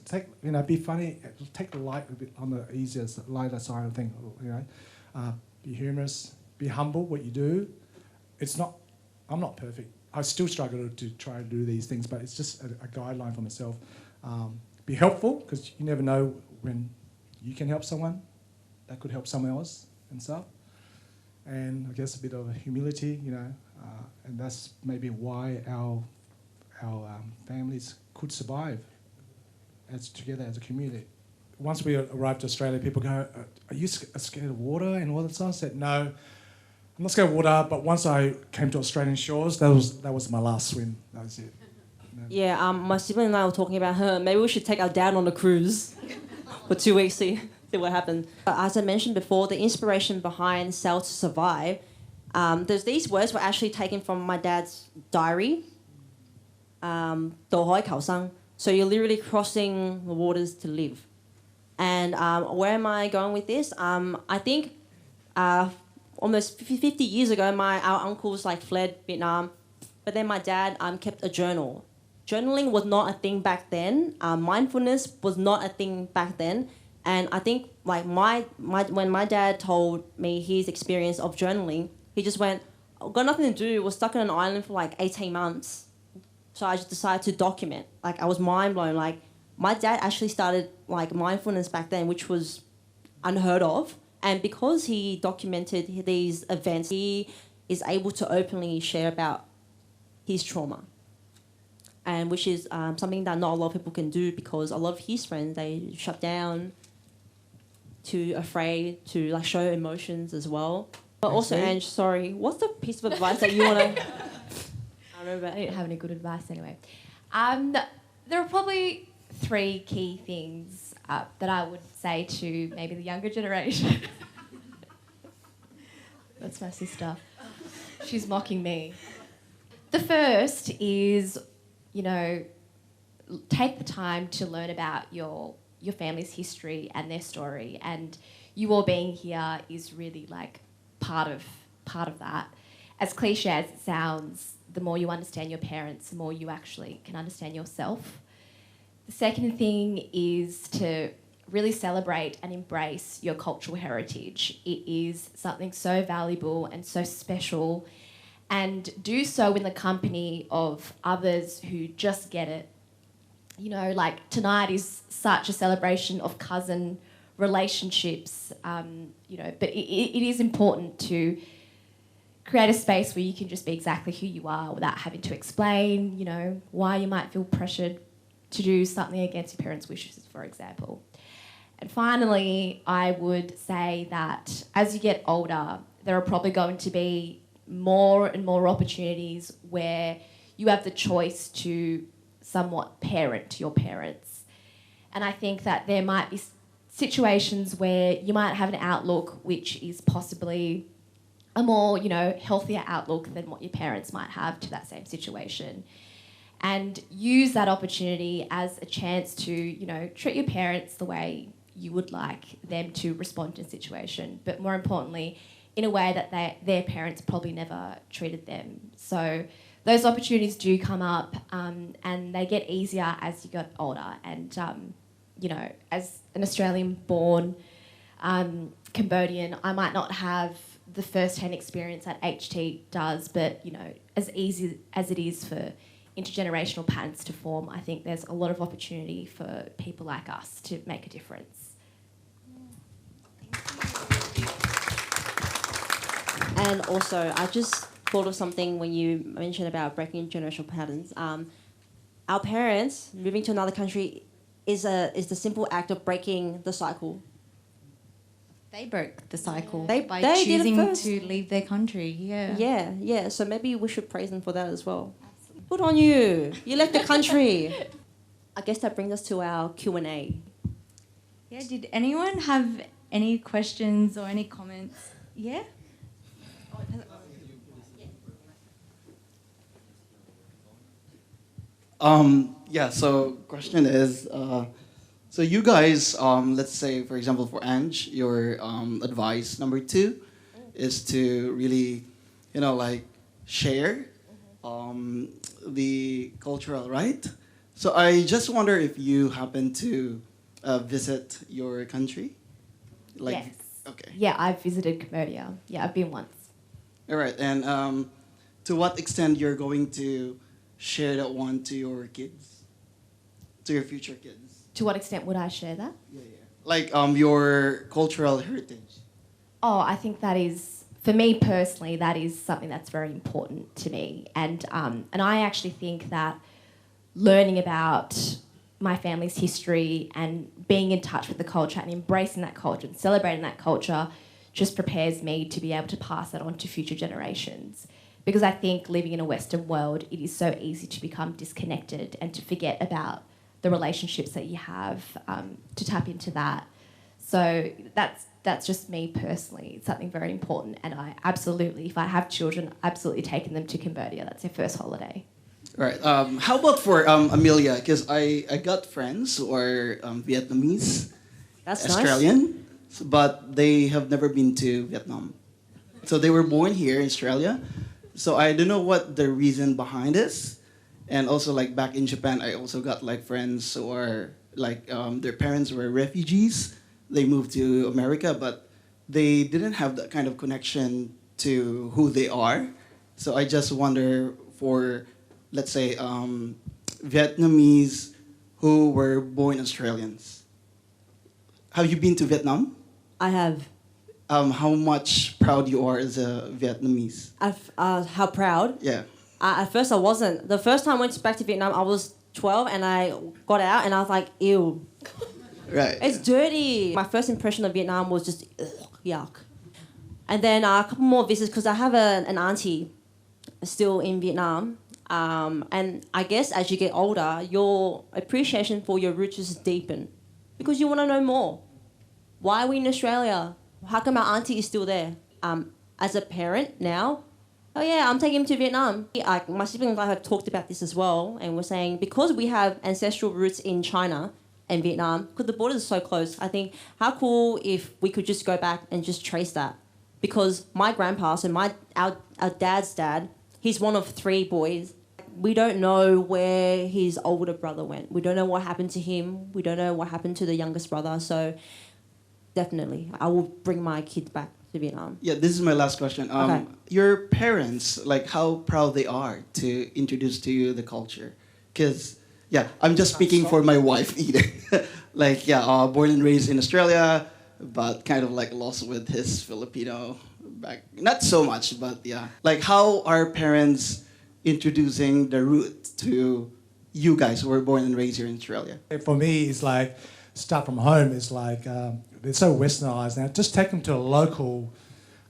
C: Be funny. Take the light a bit on the easiest, lighter side of things. You know, be humorous. Be humble. What you do. I'm not perfect. I still struggle to try to do these things, but it's just a guideline for myself. Be helpful, because you never know when you can help someone that could help someone else and stuff. And I guess a bit of humility, you know, and that's maybe why our families could survive together as a community. Once we arrived to Australia, people go, are you scared of water and all that stuff? I said, no, I'm not scared of water, but once I came to Australian shores, that was my last swim. That was it.
A: Yeah, my sibling and I were talking about her. Maybe we should take our dad on a cruise for 2 weeks, see what happens. As I mentioned before, the inspiration behind Sail to Survive, there's these words were actually taken from my dad's diary. 渡海求生. So you're literally crossing the waters to live. And where am I going with this? I think almost 50 years ago, our uncles fled Vietnam, but then my dad kept a journal. Journaling was not a thing back then. Mindfulness was not a thing back then. And I think when my dad told me his experience of journaling, he just went, got nothing to do, was stuck on an island for 18 months. So I just decided to document. I was mind blown. My dad actually started mindfulness back then, which was unheard of. And because he documented these events, he is able to openly share about his trauma. And which is something that not a lot of people can do, because a lot of his friends, they shut down, too afraid to show emotions as well. But also, Ange, sorry, what's the piece of advice that you want to... I remember.
E: I didn't have any good advice anyway. There are probably 3 key things that I would say to maybe the younger generation. That's my sister. She's mocking me. The first is, take the time to learn about your family's history and their story, and you all being here is really part of that. As cliche as it sounds, the more you understand your parents, the more you actually can understand yourself. The second thing is to really celebrate and embrace your cultural heritage. It is something so valuable and so special, and do so in the company of others who just get it. Tonight is such a celebration of cousin relationships, but it is important to create a space where you can just be exactly who you are without having to explain, why you might feel pressured to do something against your parents' wishes, for example. And finally, I would say that as you get older, there are probably going to be more and more opportunities where you have the choice to somewhat parent your parents. And I think that there might be situations where you might have an outlook which is possibly a more, healthier outlook than what your parents might have to that same situation. And use that opportunity as a chance to, treat your parents the way you would like them to respond to a situation, but more importantly, in a way that their parents probably never treated them. So those opportunities do come up, and they get easier as you get older. And, as an Australian-born Cambodian. I might not have the first-hand experience that HT does, but, you know, as easy as it is for intergenerational patterns to form, I think there's a lot of opportunity for people like us to make a difference.
A: And also, I just thought of something when you mentioned about breaking generational patterns. Our parents moving to another country is the simple act of breaking the cycle.
B: They broke the cycle
A: They
B: by
A: did it
B: choosing
A: first.
B: to leave their country.
A: Yeah. So maybe we should praise them for that as well. Good on you. You left the country. I guess that brings us to our Q&A.
B: Yeah, did anyone have any questions or any comments? Yeah?
F: Yeah, so question is, so you guys, let's say, for example, for Ange, your advice number 2 is to really, you know, like share the cultural, right? So I just wonder if you happen to visit your country? Like,
E: Yes.
F: Okay.
E: Yeah, I've visited Cambodia. Yeah, I've been once.
F: All right, and to what extent you're going to share that one to your kids, to your future kids?
E: To what extent would I share that?
F: Yeah. Like your cultural heritage.
E: Oh, I think that is, for me personally, that is something that's very important to me. And I actually think that learning about my family's history and being in touch with the culture and embracing that culture and celebrating that culture just prepares me to be able to pass that on to future generations. Because I think living in a Western world, it is so easy to become disconnected and to forget about the relationships that you have, to tap into that. So that's just me personally. It's something very important, and I absolutely, if I have children, absolutely taking them to Cambodia. That's their first holiday.
F: Right. How about for Amelia? Because I got friends who are Vietnamese,
A: That's
F: Australian, but they have never been to Vietnam. So they were born here in Australia. So I don't know what the reason behind this. And also, like back in Japan, I also got like friends who are like their parents were refugees. They moved to America, but they didn't have that kind of connection to who they are. So I just wonder for, let's say, Vietnamese who were born Australians. Have you been to Vietnam?
A: I have.
F: How much proud you are as a Vietnamese?
A: How proud?
F: Yeah.
A: At first I wasn't. The first time I went back to Vietnam, I was 12 and I got out and I was like, ew.
F: Right.
A: It's dirty. My first impression of Vietnam was just, ugh, yuck. And then a couple more visits because I have an auntie still in Vietnam. And I guess as you get older, your appreciation for your roots just deepen because you want to know more. Why are we in Australia? How come our auntie is still there? As a parent now, oh yeah, I'm taking him to Vietnam. My siblings and I have talked about this as well, and we're saying because we have ancestral roots in China and Vietnam, because the borders are so close, I think how cool if we could just go back and just trace that. Because my grandpa, so our dad's dad, he's one of 3 boys. We don't know where his older brother went. We don't know what happened to him. We don't know what happened to the youngest brother. So definitely, I will bring my kids back to Vietnam.
F: Yeah, this is my last question.
A: Okay.
F: Your parents, like how proud they are to introduce to you the culture? Because, yeah, I'm just speaking for my wife either. Like, yeah, born and raised in Australia, but kind of like lost with his Filipino back. Not so much, but yeah. Like how are parents introducing the root to you guys who were born and raised here in Australia?
C: For me, it's like start from home. It's like they're so westernized now. Just take them to a local,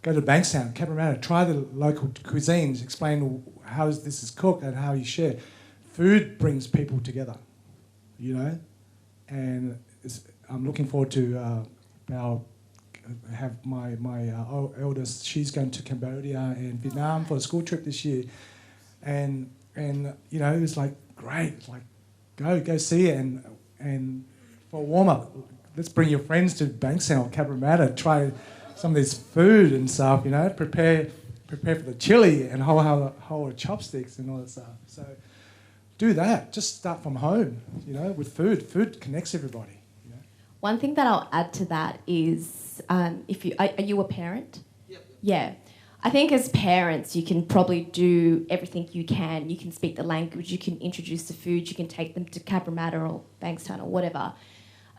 C: go to Bankstown, Cabramatta, try the local cuisines, explain how this is cooked and how you share. Food brings people together, you know, and I'm looking forward to have my eldest. She's going to Cambodia and Vietnam for a school trip this year, and you know, it was like great, like go see it and for a warm up. Let's bring your friends to Bankstown or Cabramatta, try some of this food and stuff, you know, prepare for the chili and whole chopsticks and all that stuff. So do that. Just start from home, you know, with food. Food connects everybody. You know?
E: One thing that I'll add to that is, if you are you a parent?
F: Yep.
E: Yeah. I think as parents, you can probably do everything you can. You can speak the language, you can introduce the food, you can take them to Cabramatta or Bankstown or whatever.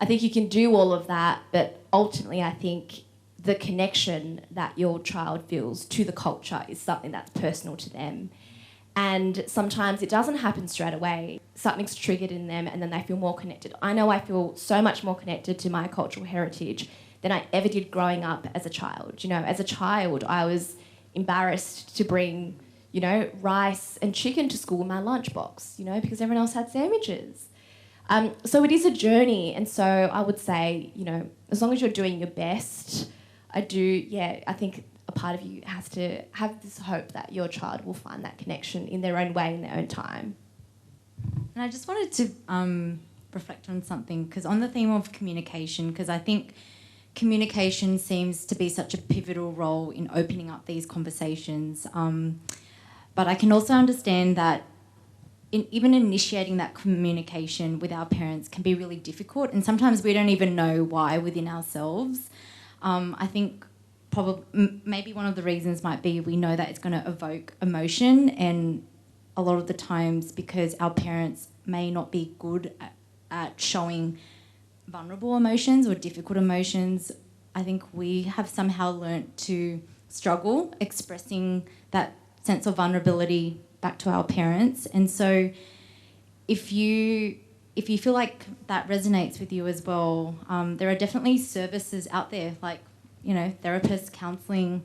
E: I think you can do all of that, but ultimately I think the connection that your child feels to the culture is something that's personal to them. And sometimes it doesn't happen straight away. Something's triggered in them and then they feel more connected. I know I feel so much more connected to my cultural heritage than I ever did growing up as a child. You know, as a child, I was embarrassed to bring, you know, rice and chicken to school in my lunchbox, you know, because everyone else had sandwiches. So it is a journey. And so I would say, you know, as long as you're doing your best, I think a part of you has to have this hope that your child will find that connection in their own way, in their own time.
B: And I just wanted to reflect on something, because on the theme of communication, because I think communication seems to be such a pivotal role in opening up these conversations. But I can also understand that even initiating that communication with our parents can be really difficult, and sometimes we don't even know why within ourselves. I think maybe one of the reasons might be we know that it's going to evoke emotion, and a lot of the times because our parents may not be good at showing vulnerable emotions or difficult emotions, I think we have somehow learnt to struggle expressing that sense of vulnerability back to our parents. And so if you feel like that resonates with you as well, there are definitely services out there like, you know, therapists, counselling,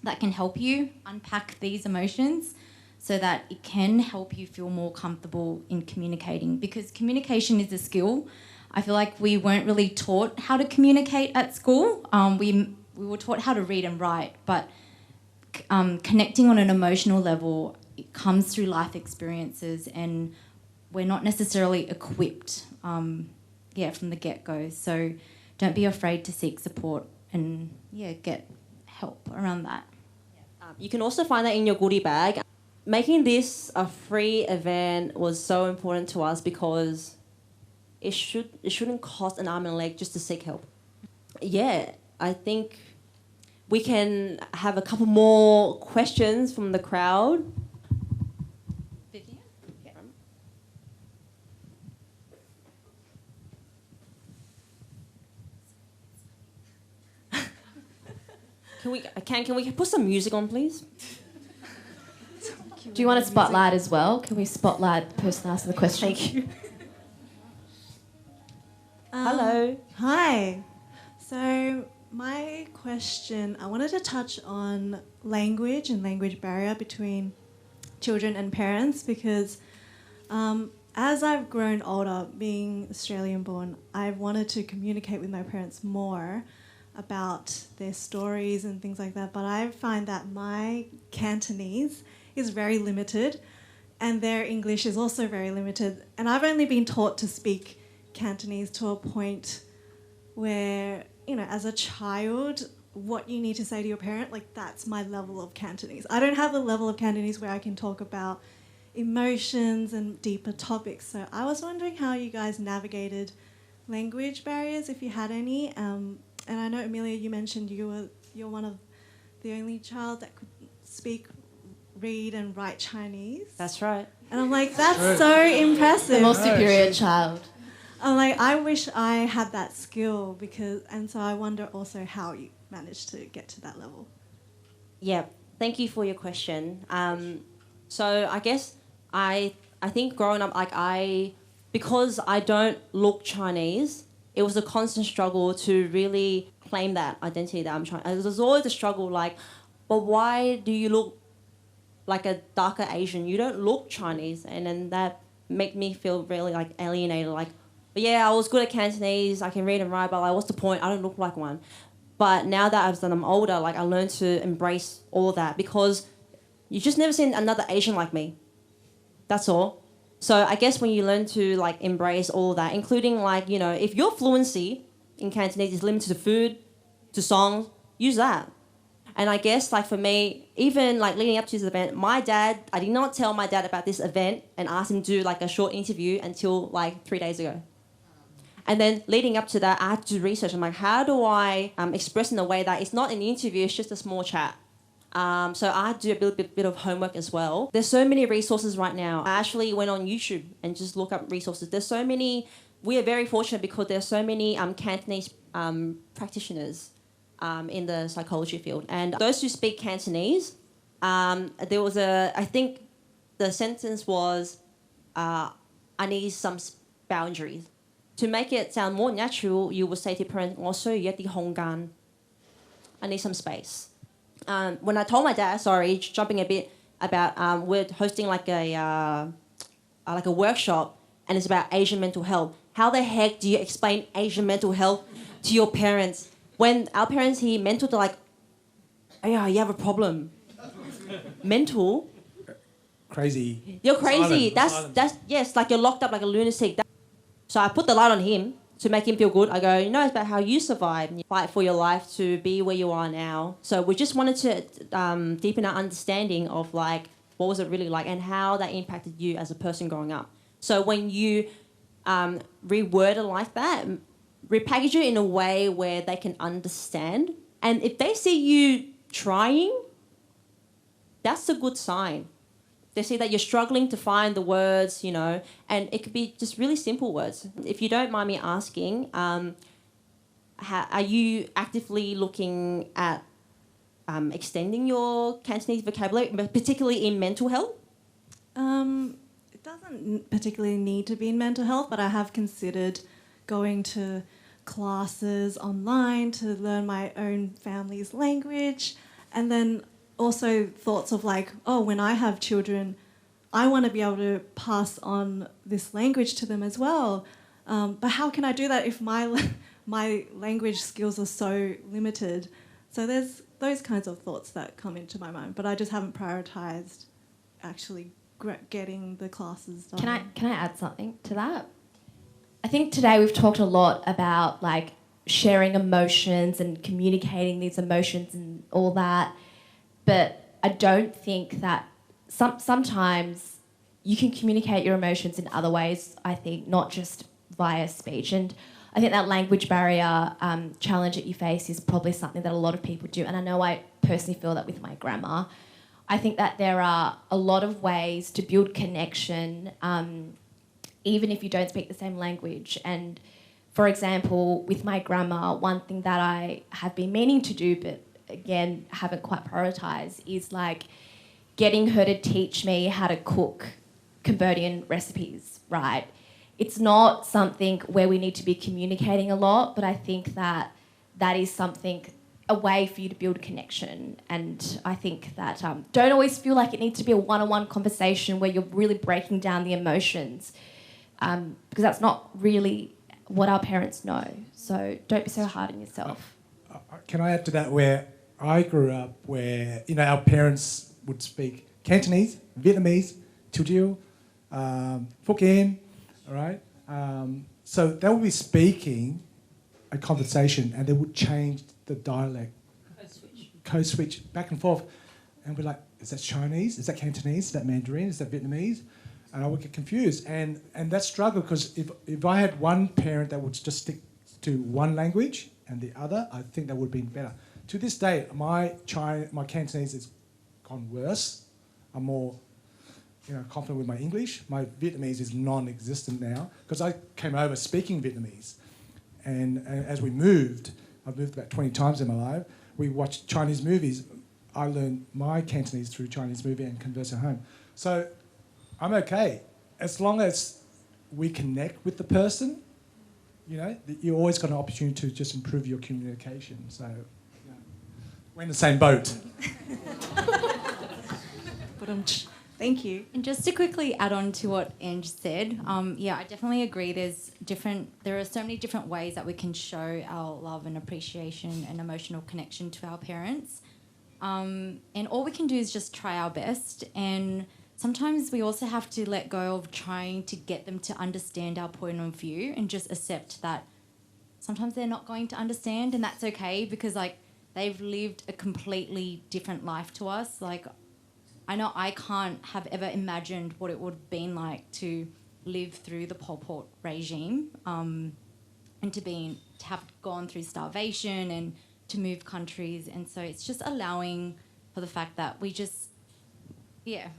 B: that can help you unpack these emotions so that it can help you feel more comfortable in communicating, because communication is a skill. I feel like we weren't really taught how to communicate at school. We were taught how to read and write, but connecting on an emotional level, it comes through life experiences, and we're not necessarily equipped from the get-go. So don't be afraid to seek support and get help around that.
A: You can also find that in your goodie bag. Making this a free event was so important to us because it shouldn't cost an arm and a leg just to seek help. Yeah, I think we can have a couple more questions from the crowd.
B: Vivian?
A: Can we put some music on, please?
E: Do you want a spotlight as well? Can we spotlight the person asking the question?
A: Thank you. Hello.
G: Hi. So my question, I wanted to touch on language and language barrier between children and parents, because as I've grown older, being Australian born, I've wanted to communicate with my parents more about their stories and things like that, but I find that my Cantonese is very limited and their English is also very limited, and I've only been taught to speak Cantonese to a point where, you know, as a child, what you need to say to your parent, like, that's my level of Cantonese. I don't have a level of Cantonese where I can talk about emotions and deeper topics. So I was wondering how you guys navigated language barriers, if you had any. And I know, Amelia, you mentioned you're one of the only child that could speak, read and write Chinese.
A: That's right.
G: And I'm like, that's so impressive.
E: The most superior child.
G: I'm like, I wish I had that skill, and so I wonder also how you managed to get to that level.
A: Yeah, thank you for your question. So I guess I think growing up, because I don't look Chinese, it was a constant struggle to really claim that identity that I'm Chinese. There's always a struggle, like, but why do you look like a darker Asian? You don't look Chinese. And then that made me feel really like alienated, like, but yeah, I was good at Cantonese, I can read and write, but like, what's the point? I don't look like one. But now that I'm older, like, I learned to embrace all of that, because you just never seen another Asian like me. That's all. So I guess when you learn to like embrace all of that, including like, you know, if your fluency in Cantonese is limited to food, to songs, use that. And I guess like for me, even like leading up to this event, I did not tell my dad about this event and ask him to do like a short interview until like 3 days ago. And then leading up to that, I had to do research. I'm like, how do I express in a way that it's not an interview, it's just a small chat. So I had to do a bit of homework as well. There's so many resources right now. I actually went on YouTube and just looked up resources. There's so many. We are very fortunate because there's so many Cantonese practitioners in the psychology field. And those who speak Cantonese, there was I think the sentence was, I need some boundaries. To make it sound more natural, you would say to parents, also, I need some space. When I told my dad, sorry, jumping a bit, about we're hosting like a workshop, and it's about Asian mental health. How the heck do you explain Asian mental health to your parents? When our parents hear mental, they're like, oh, yeah, you have a problem. Mental?
C: Crazy.
A: You're crazy.
C: Silent.
A: That's yes, like you're locked up like a lunatic. So I put the light on him to make him feel good. I go, it's about how you survive and you fight for your life to be where you are now. So we just wanted to deepen our understanding of like what was it really like and how that impacted you as a person growing up. So when you reword it like that, repackage it in a way where they can understand. And if they see you trying, that's a good sign. They see that you're struggling to find the words, and it could be just really simple words. If you don't mind me asking, are you actively looking at extending your Cantonese vocabulary, particularly in mental health?
G: It doesn't particularly need to be in mental health, but I have considered going to classes online to learn my own family's language, and then also thoughts of like, when I have children, I want to be able to pass on this language to them as well. But how can I do that if my language skills are so limited? So there's those kinds of thoughts that come into my mind, but I just haven't prioritised actually getting the classes done.
E: Can I add something to that? I think today we've talked a lot about like sharing emotions and communicating these emotions and all that. But I don't think that sometimes you can communicate your emotions in other ways, I think, not just via speech. And I think that language barrier challenge that you face is probably something that a lot of people do. And I know I personally feel that with my grammar. I think that there are a lot of ways to build connection, even if you don't speak the same language. And for example, with my grammar, one thing that I have been meaning to do, but again, haven't quite prioritised, is like getting her to teach me how to cook Cambodian recipes, right? It's not something where we need to be communicating a lot, but I think that that is something, a way for you to build connection. And I think that don't always feel like it needs to be a one-on-one conversation where you're really breaking down the emotions, because that's not really what our parents know. So don't be so hard on yourself.
C: Can I add to that, where I grew up, where our parents would speak Cantonese, Vietnamese, Teochew, Hokkien, all right? So they would be speaking a conversation and they would change the dialect. Code switch back and forth. And we're like, is that Chinese? Is that Cantonese? Is that Mandarin? Is that Vietnamese? And I would get confused. And that struggle, because if I had one parent that would just stick to one language and the other, I think that would have been better. To this day, my Cantonese has gone worse. I'm more confident with my English. My Vietnamese is non-existent now because I came over speaking Vietnamese. And as we moved, I've moved about 20 times in my life, we watched Chinese movies. I learned my Cantonese through Chinese movie and converse at home. So I'm okay. As long as we connect with the person, you always got an opportunity to just improve your communication. So we're in the same boat.
G: Thank you.
B: And just to quickly add on to what Ange said, I definitely agree. There are so many different ways that we can show our love and appreciation and emotional connection to our parents. And all we can do is just try our best. And sometimes we also have to let go of trying to get them to understand our point of view and just accept that sometimes they're not going to understand, and that's okay, because they've lived a completely different life to us. I know I can't have ever imagined what it would have been like to live through the Pol Pot regime. and to have gone through starvation and to move countries. And so it's just allowing for the fact that we just,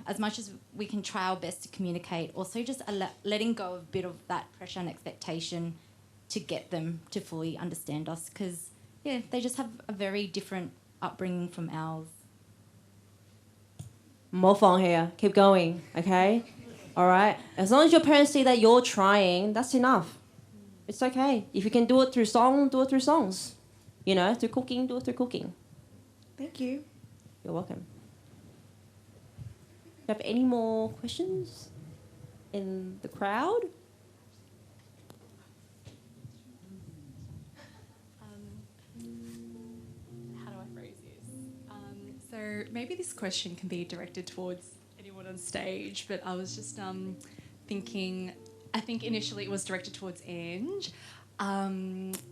B: as much as we can try our best to communicate, also just letting go of a bit of that pressure and expectation to get them to fully understand us, because they just have a very different upbringing from ours.
A: More fun here. Keep going, okay? All right? As long as your parents see that you're trying, that's enough. It's okay. If you can do it through song, do it through songs. You know, through cooking, do it through cooking.
G: Thank you.
A: You're welcome. Do you have any more questions in the crowd?
H: How do I phrase this? So maybe this question can be directed towards anyone on stage, but I was just thinking, I think initially it was directed towards Ange,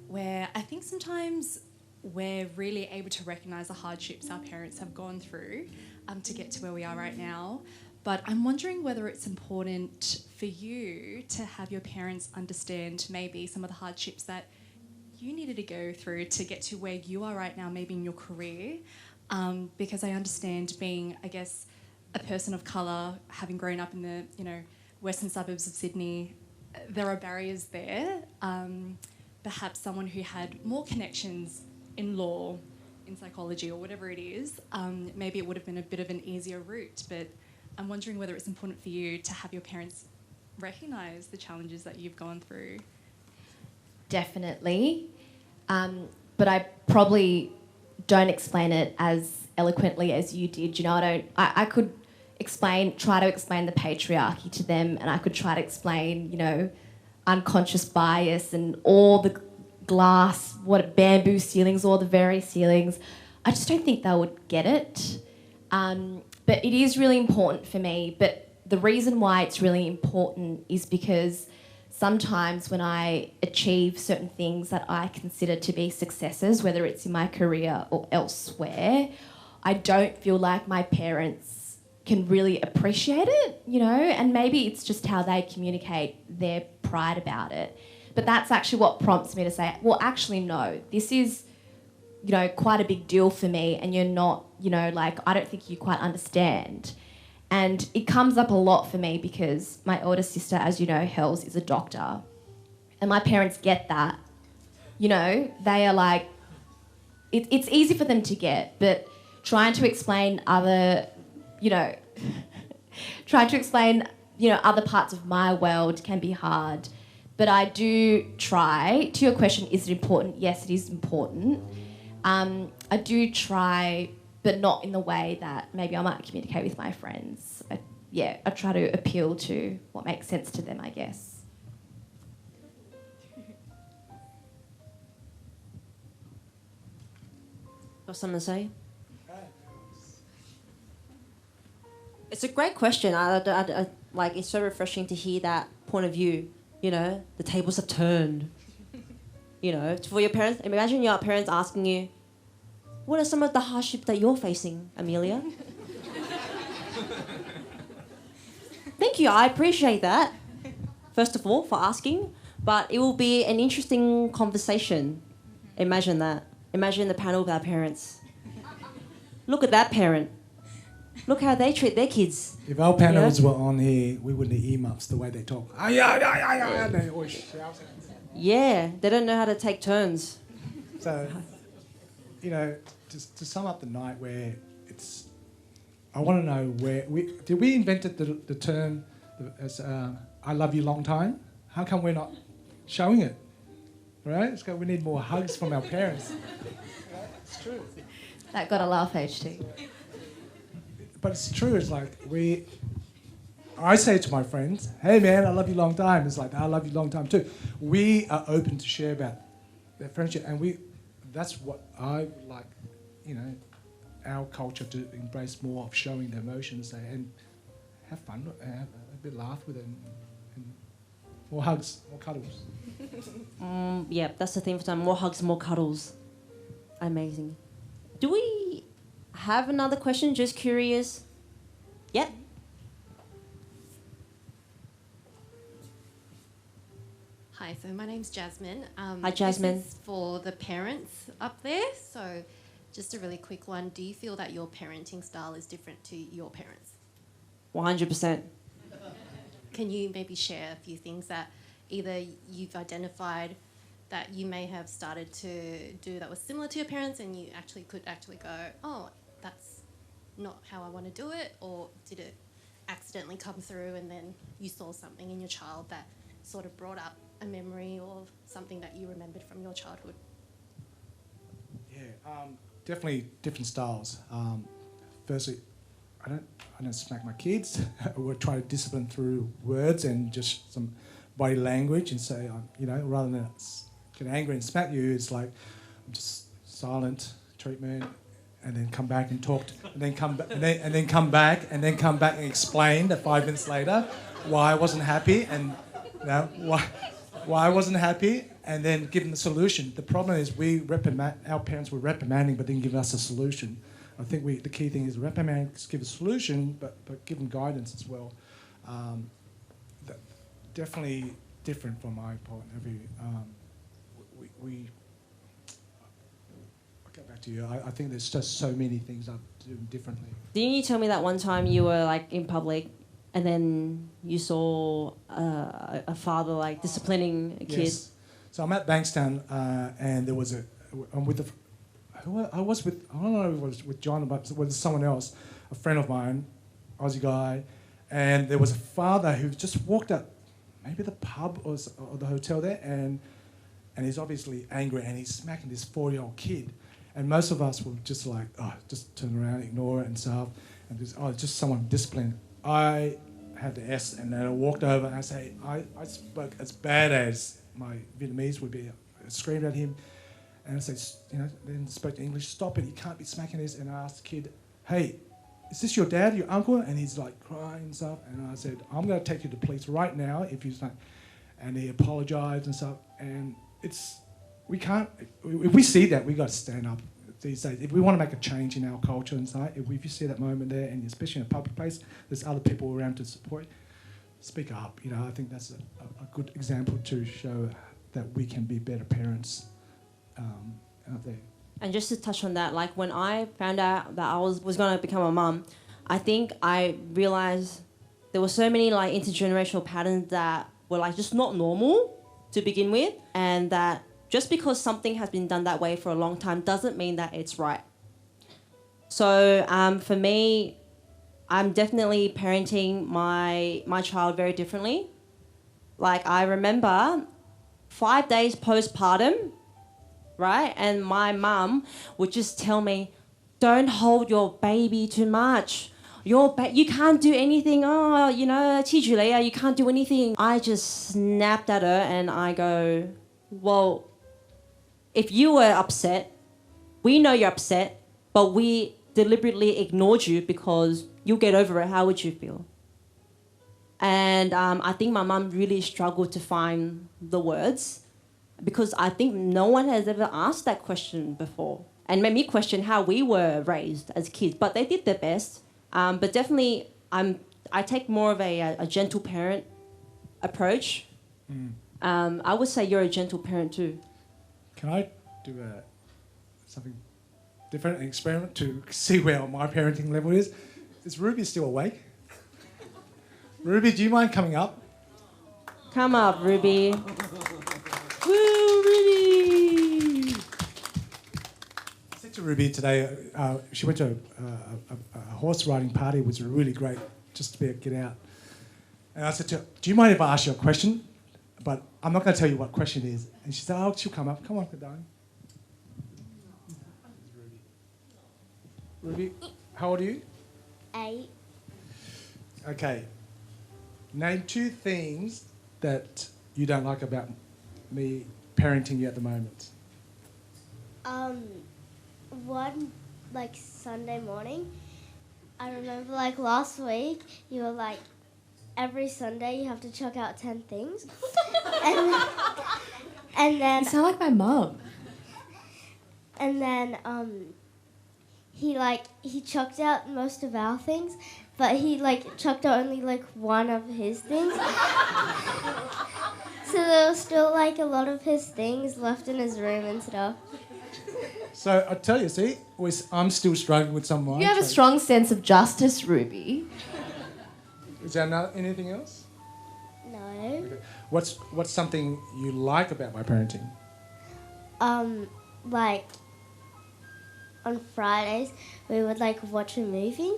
H: where I think sometimes we're really able to recognise the hardships our parents have gone through to get to where we are right now. But I'm wondering whether it's important for you to have your parents understand maybe some of the hardships that you needed to go through to get to where you are right now, maybe in your career. Because I understand being, I guess, a person of colour, having grown up in the, western suburbs of Sydney, there are barriers there. Perhaps someone who had more connections in law, in psychology, or whatever it is, maybe it would have been a bit of an easier route. But I'm wondering whether it's important for you to have your parents recognise the challenges that you've gone through.
E: Definitely. But I probably don't explain it as eloquently as you did. I could try to explain the patriarchy to them, and I could try to explain, unconscious bias and all the glass, bamboo ceilings, all the various ceilings. I just don't think they would get it. But it is really important for me. But the reason why it's really important is because sometimes when I achieve certain things that I consider to be successes, whether it's in my career or elsewhere, I don't feel like my parents can really appreciate it, and maybe it's just how they communicate their pride about it. But that's actually what prompts me to say, well, actually, no, this is, quite a big deal for me, and you're not, I don't think you quite understand. And it comes up a lot for me because my older sister, as you know, Hells, is a doctor. And my parents get that. They are like, it's easy for them to get, but trying to explain other, other parts of my world can be hard. But I do try. To your question, is it important? Yes, it is important. I do try, but not in the way that maybe I might communicate with my friends. I try to appeal to what makes sense to them, I guess.
A: Got something to say? It's a great question. I like, it's so refreshing to hear that point of view. The tables have turned. For your parents, imagine your parents asking you, what are some of the hardships that you're facing, Amelia? Thank you, I appreciate that, first of all, for asking. But it will be an interesting conversation. Imagine that. Imagine the panel of our parents. Look at that parent. Look how they treat their kids.
C: If our panels were on here, we wouldn't need earmuffs the way they talk. They always shout.
A: Yeah, they don't know how to take turns.
C: So, to sum up the night, where it's, I want to know where we invented the term as "I love you" long time. How come we're not showing it? Right? We need more hugs from our parents. It's true.
E: That got a laugh, H2.
C: But it's true. It's like I say to my friends, "Hey man, I love you long time." It's like, "I love you long time too." We are open to share about that friendship, and that's what I would like, our culture to embrace more of, showing the emotions and have fun, have a bit of laugh with it, and more hugs, more cuddles.
A: Yeah, that's the thing for time. More hugs, more cuddles. Amazing. Do we have another question? Just curious. Yep.
I: Hi, Hi, so my name's Jasmine.
A: Hi, Jasmine.
I: This is for the parents up there. So just a really quick one. Do you feel that your parenting style is different to your parents?
A: 100%.
I: Can you maybe share a few things that either you've identified that you may have started to do that was similar to your parents and you could go, oh, that's not how I want to do it, or did it accidentally come through and then you saw something in your child that sort of brought up a memory or something that you remembered from your childhood?
C: Yeah, definitely different styles. Firstly, I don't smack my kids. We try to discipline through words and just some body language, and say, rather than get angry and smack you, it's like I'm just silent treatment, and then come back and talk, and then come back and explain that 5 minutes later why I wasn't happy, and why I wasn't happy, and then give them the solution. The problem is our parents were reprimanding, but didn't give us a solution. I think the key thing is reprimand, give a solution, but give them guidance as well. Definitely different from my point of view. I'll get back to you. I think there's just so many things I do differently.
A: Didn't you tell me that one time you were like in public and then you saw a father like disciplining a kid?
C: Yes. So I'm at Bankstown and there was I'm with I don't know if it was with John, but with someone else, a friend of mine, Aussie guy, and there was a father who just walked up, maybe the pub or the hotel there, and he's obviously angry and he's smacking this 4-year-old kid. And most of us were just like, just turn around, ignore it and stuff, and just someone disciplined. I had the S, and then I walked over and I say, I spoke as bad as my Vietnamese would be. I screamed at him, and I said, then spoke to English, stop it, you can't be smacking this. And I asked the kid, hey, is this your dad, your uncle? And he's like crying and stuff. And I said, I'm going to take you to the police right now if you like. And he apologised and stuff. And if we see that, we got to stand up these days. If we want to make a change in our culture and stuff, if you see that moment there, and especially in a public place, there's other people around to support, speak up. I think that's a good example to show that we can be better parents out there.
A: And just to touch on that, like when I found out that I was going to become a mum, I think I realised there were so many like intergenerational patterns that were like just not normal to begin with, and that just because something has been done that way for a long time doesn't mean that it's right. So for me, I'm definitely parenting my child very differently. Like I remember 5 days postpartum, right? And my mum would just tell me, don't hold your baby too much. You can't do anything. Oh, you can't do anything. I just snapped at her and I go, well, if you were upset, we know you're upset, but we deliberately ignored you because you'll get over it. How would you feel? And I think my mum really struggled to find the words, because I think no one has ever asked that question before and made me question how we were raised as kids. But they did their best. But definitely I take more of a gentle parent approach. I would say you're a gentle parent too.
C: Can I do something different, an experiment to see where my parenting level is? Is Ruby still awake? Ruby, do you mind coming up?
A: Come up, Ruby. Woo, Ruby!
C: I said to Ruby today, she went to a horse riding party, which was really great, just to be able to get out. And I said to her, do you mind if I ask you a question? But I'm not going to tell you what question it is. And she said, oh, she'll come up. Come on, darling. Ruby, how old are you?
J: 8.
C: Okay. Name 2 things that you don't like about me parenting you at the moment.
J: One, like Sunday morning, I remember like last week, you were like, every Sunday you have to chuck out 10 things. and then
E: You sound like my mum.
J: And then he chucked out most of our things, but he like chucked out only like one of his things. So there was still like a lot of his things left in his room and stuff.
C: So I tell you, see, I'm still struggling with some of my
E: You have a
C: traits.
E: strong sense of justice, Ruby.
C: Is there anything else?
J: No.
C: Okay. What's something you like about my parenting?
J: Like on Fridays we would like watch a movie,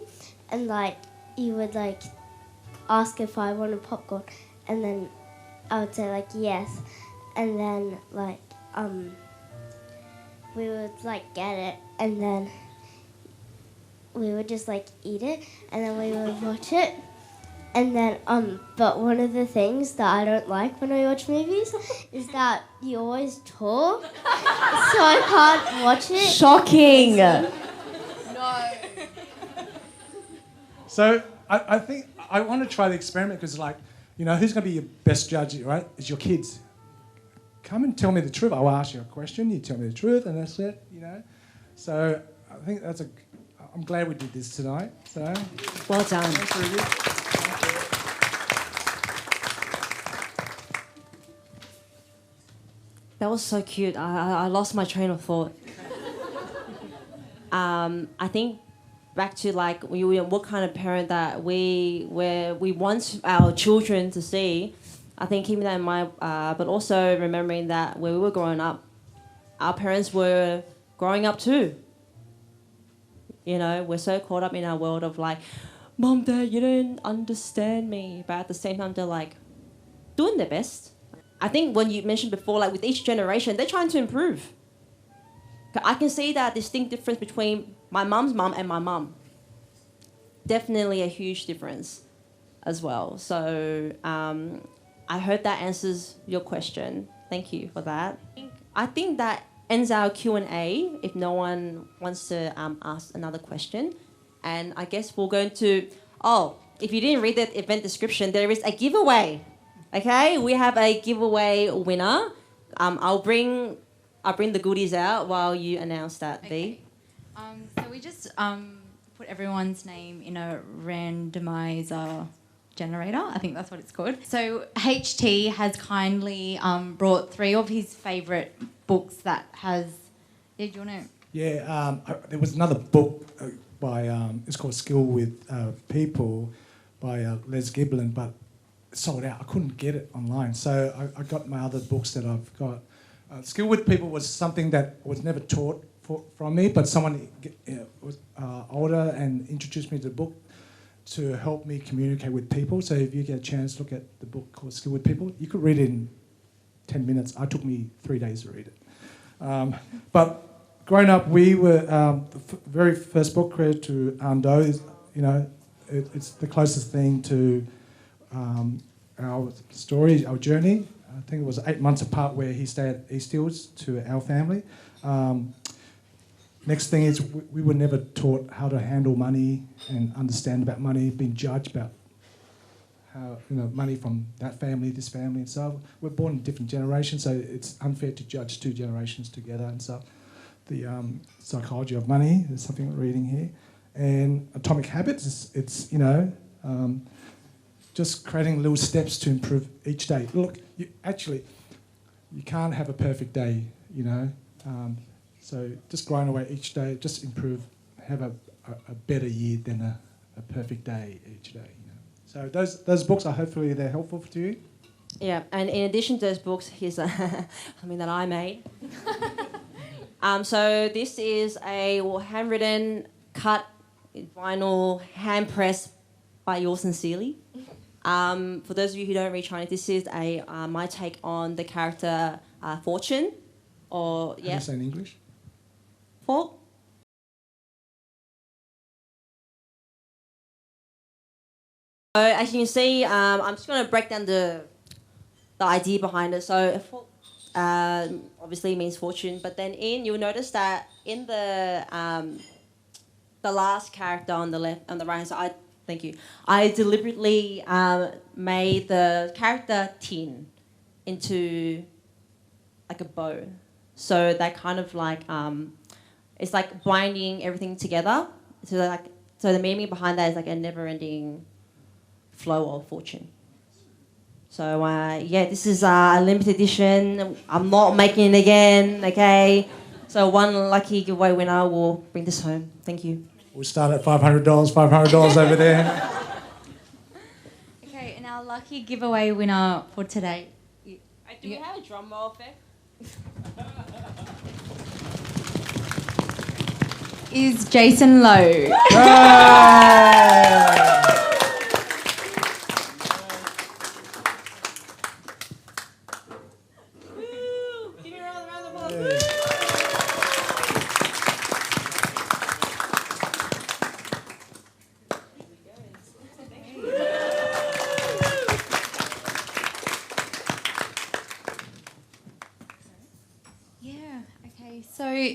J: and like you would like ask if I wanted popcorn, and then I would say like yes, and then like we would like get it, and then we would just like eat it, and then we would watch it. And then, but one of the things that I don't like when I watch movies is that you always talk, so I can't watch it.
E: Shocking. No.
C: So I think I want to try the experiment because, like, you know, who's going to be your best judge, right? It's your kids. Come and tell me the truth. I'll ask you a question, you tell me the truth, and that's it, you know. So I think I'm glad we did this tonight. So
A: Well done.
C: thanks, Ruby.
A: That was so cute. I lost my train of thought. I think back to like what kind of parent that we want our children to see. I think keeping that in mind, but also remembering that when we were growing up, our parents were growing up too. You know, we're so caught up in our world of like, Mom, Dad, you don't understand me. But at the same time, they're like doing their best. I think when you mentioned before, like with each generation, they're trying to improve. I can see that distinct difference between my mum's mum and my mum. Definitely a huge difference as well. So I hope that answers your question. Thank you for that. I think that ends our Q&A if no one wants to ask another question. And I guess we're going to, if you didn't read the event description, there is a giveaway. Okay, we have a giveaway winner. I'll bring the goodies out while you announce that,
B: Okay.
A: V.
B: So we just put everyone's name in a randomizer generator. I think that's what it's called. So HT has kindly brought 3 of his favourite books that has... Yeah, do you want to...
C: Yeah, there was another book by, it's called Skill with People by Les Giblin, but sold out. I couldn't get it online. So I got my other books that I've got. Skill with People was something that was never taught from me, but someone was older and introduced me to the book to help me communicate with people. So if you get a chance, look at the book called Skill with People. You could read it in 10 minutes. It took me 3 days to read it. But growing up, we were the very first book created to Ando. You know, it's the closest thing to our story, our journey. I think it was 8 months apart where he stayed at East Hills to our family. Next thing is we were never taught how to handle money and understand about money, being judged about how, you know, money from that family, this family, and so we're born in different generations, so it's unfair to judge 2 generations together and stuff. The psychology of money is something we're reading here, and Atomic Habits. It's you know. Just creating little steps to improve each day. Look, you can't have a perfect day, you know. So just growing away each day, just improve, have a better year than a perfect day each day. You know. So those books are hopefully they're helpful to you.
A: Yeah, and in addition to those books, here's something that I made. So this is a handwritten, cut vinyl, hand pressed by yours sincerely. For those of you who don't read Chinese, this is my take on the character Fortune, or
C: How do you say in English?
A: Fork. So as you can see, I'm just going to break down the idea behind it. So fork obviously means fortune, but then you'll notice that in the last character on the left, on the right hand side. Thank you. I deliberately made the character Tin into like a bow. So that kind of like, it's like binding everything together. So the meaning behind that is like a never-ending flow of fortune. So yeah, this is a limited edition. I'm not making it again, okay? So one lucky giveaway winner will bring this home. Thank you.
C: We'll start at $500 over there.
B: Okay, and our lucky giveaway winner for today.
A: Do we have a drum roll effect?
B: Is Jason Lowe. So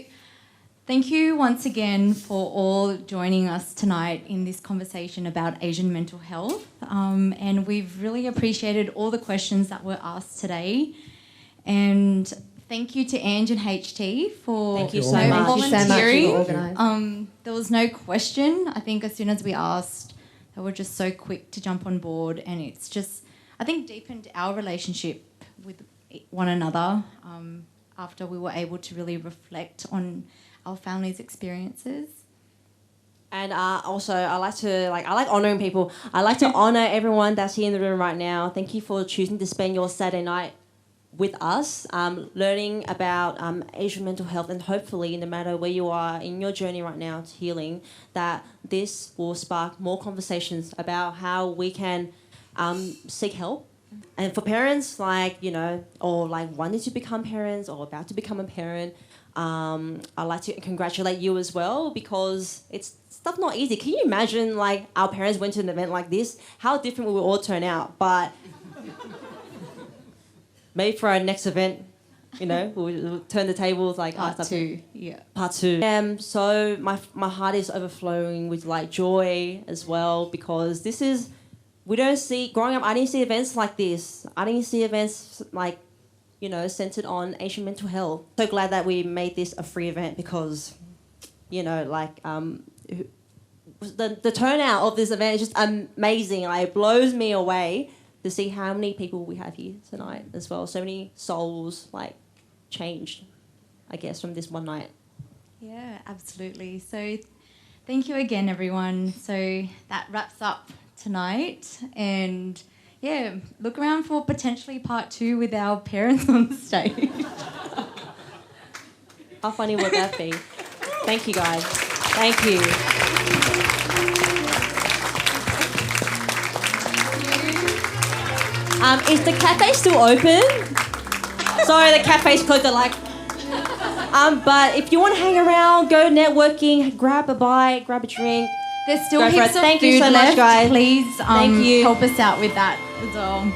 B: thank you once again for all joining us tonight in this conversation about Asian mental health. And we've really appreciated all the questions that were asked today. And thank you to Ange and HT for
A: Thank you so much.
B: volunteering. There was no question. I think as soon as we asked, they were just so quick to jump on board, and it's just, I think, deepened our relationship with one another after we were able to really reflect on our family's experiences.
A: And also, I like honouring people. I like to honour everyone that's here in the room right now. Thank you for choosing to spend your Saturday night with us, learning about Asian mental health, and hopefully, no matter where you are in your journey right now to healing, that this will spark more conversations about how we can seek help. And for parents, or wanting to become parents or about to become a parent, I'd like to congratulate you as well, because it's stuff not easy. Can you imagine, our parents went to an event like this? How different we would all turn out. But maybe for our next event, we'll turn the tables
B: Part two, yeah.
A: Part two. So my heart is overflowing with joy as well, because this is, we don't see, growing up, I didn't see events like this. I didn't see events centered on Asian mental health. So glad that we made this a free event, because, the turnout of this event is just amazing. It blows me away to see how many people we have here tonight as well. So many souls changed, I guess, from this one night.
B: Yeah, absolutely. So thank you again, everyone. So that wraps up tonight, and yeah, look around for potentially part two with our parents on the stage.
A: How funny would that be? Thank you, guys. Thank you. Is the cafe still open? Sorry, the cafe's closed. But if you want to hang around, go networking, grab a bite, grab a drink.
B: There's still
A: Go for
B: heaps
A: it.
B: of
A: Thank
B: food
A: you so
B: left.
A: much, guys.
B: Please
A: Thank you.
B: help us out with that as well.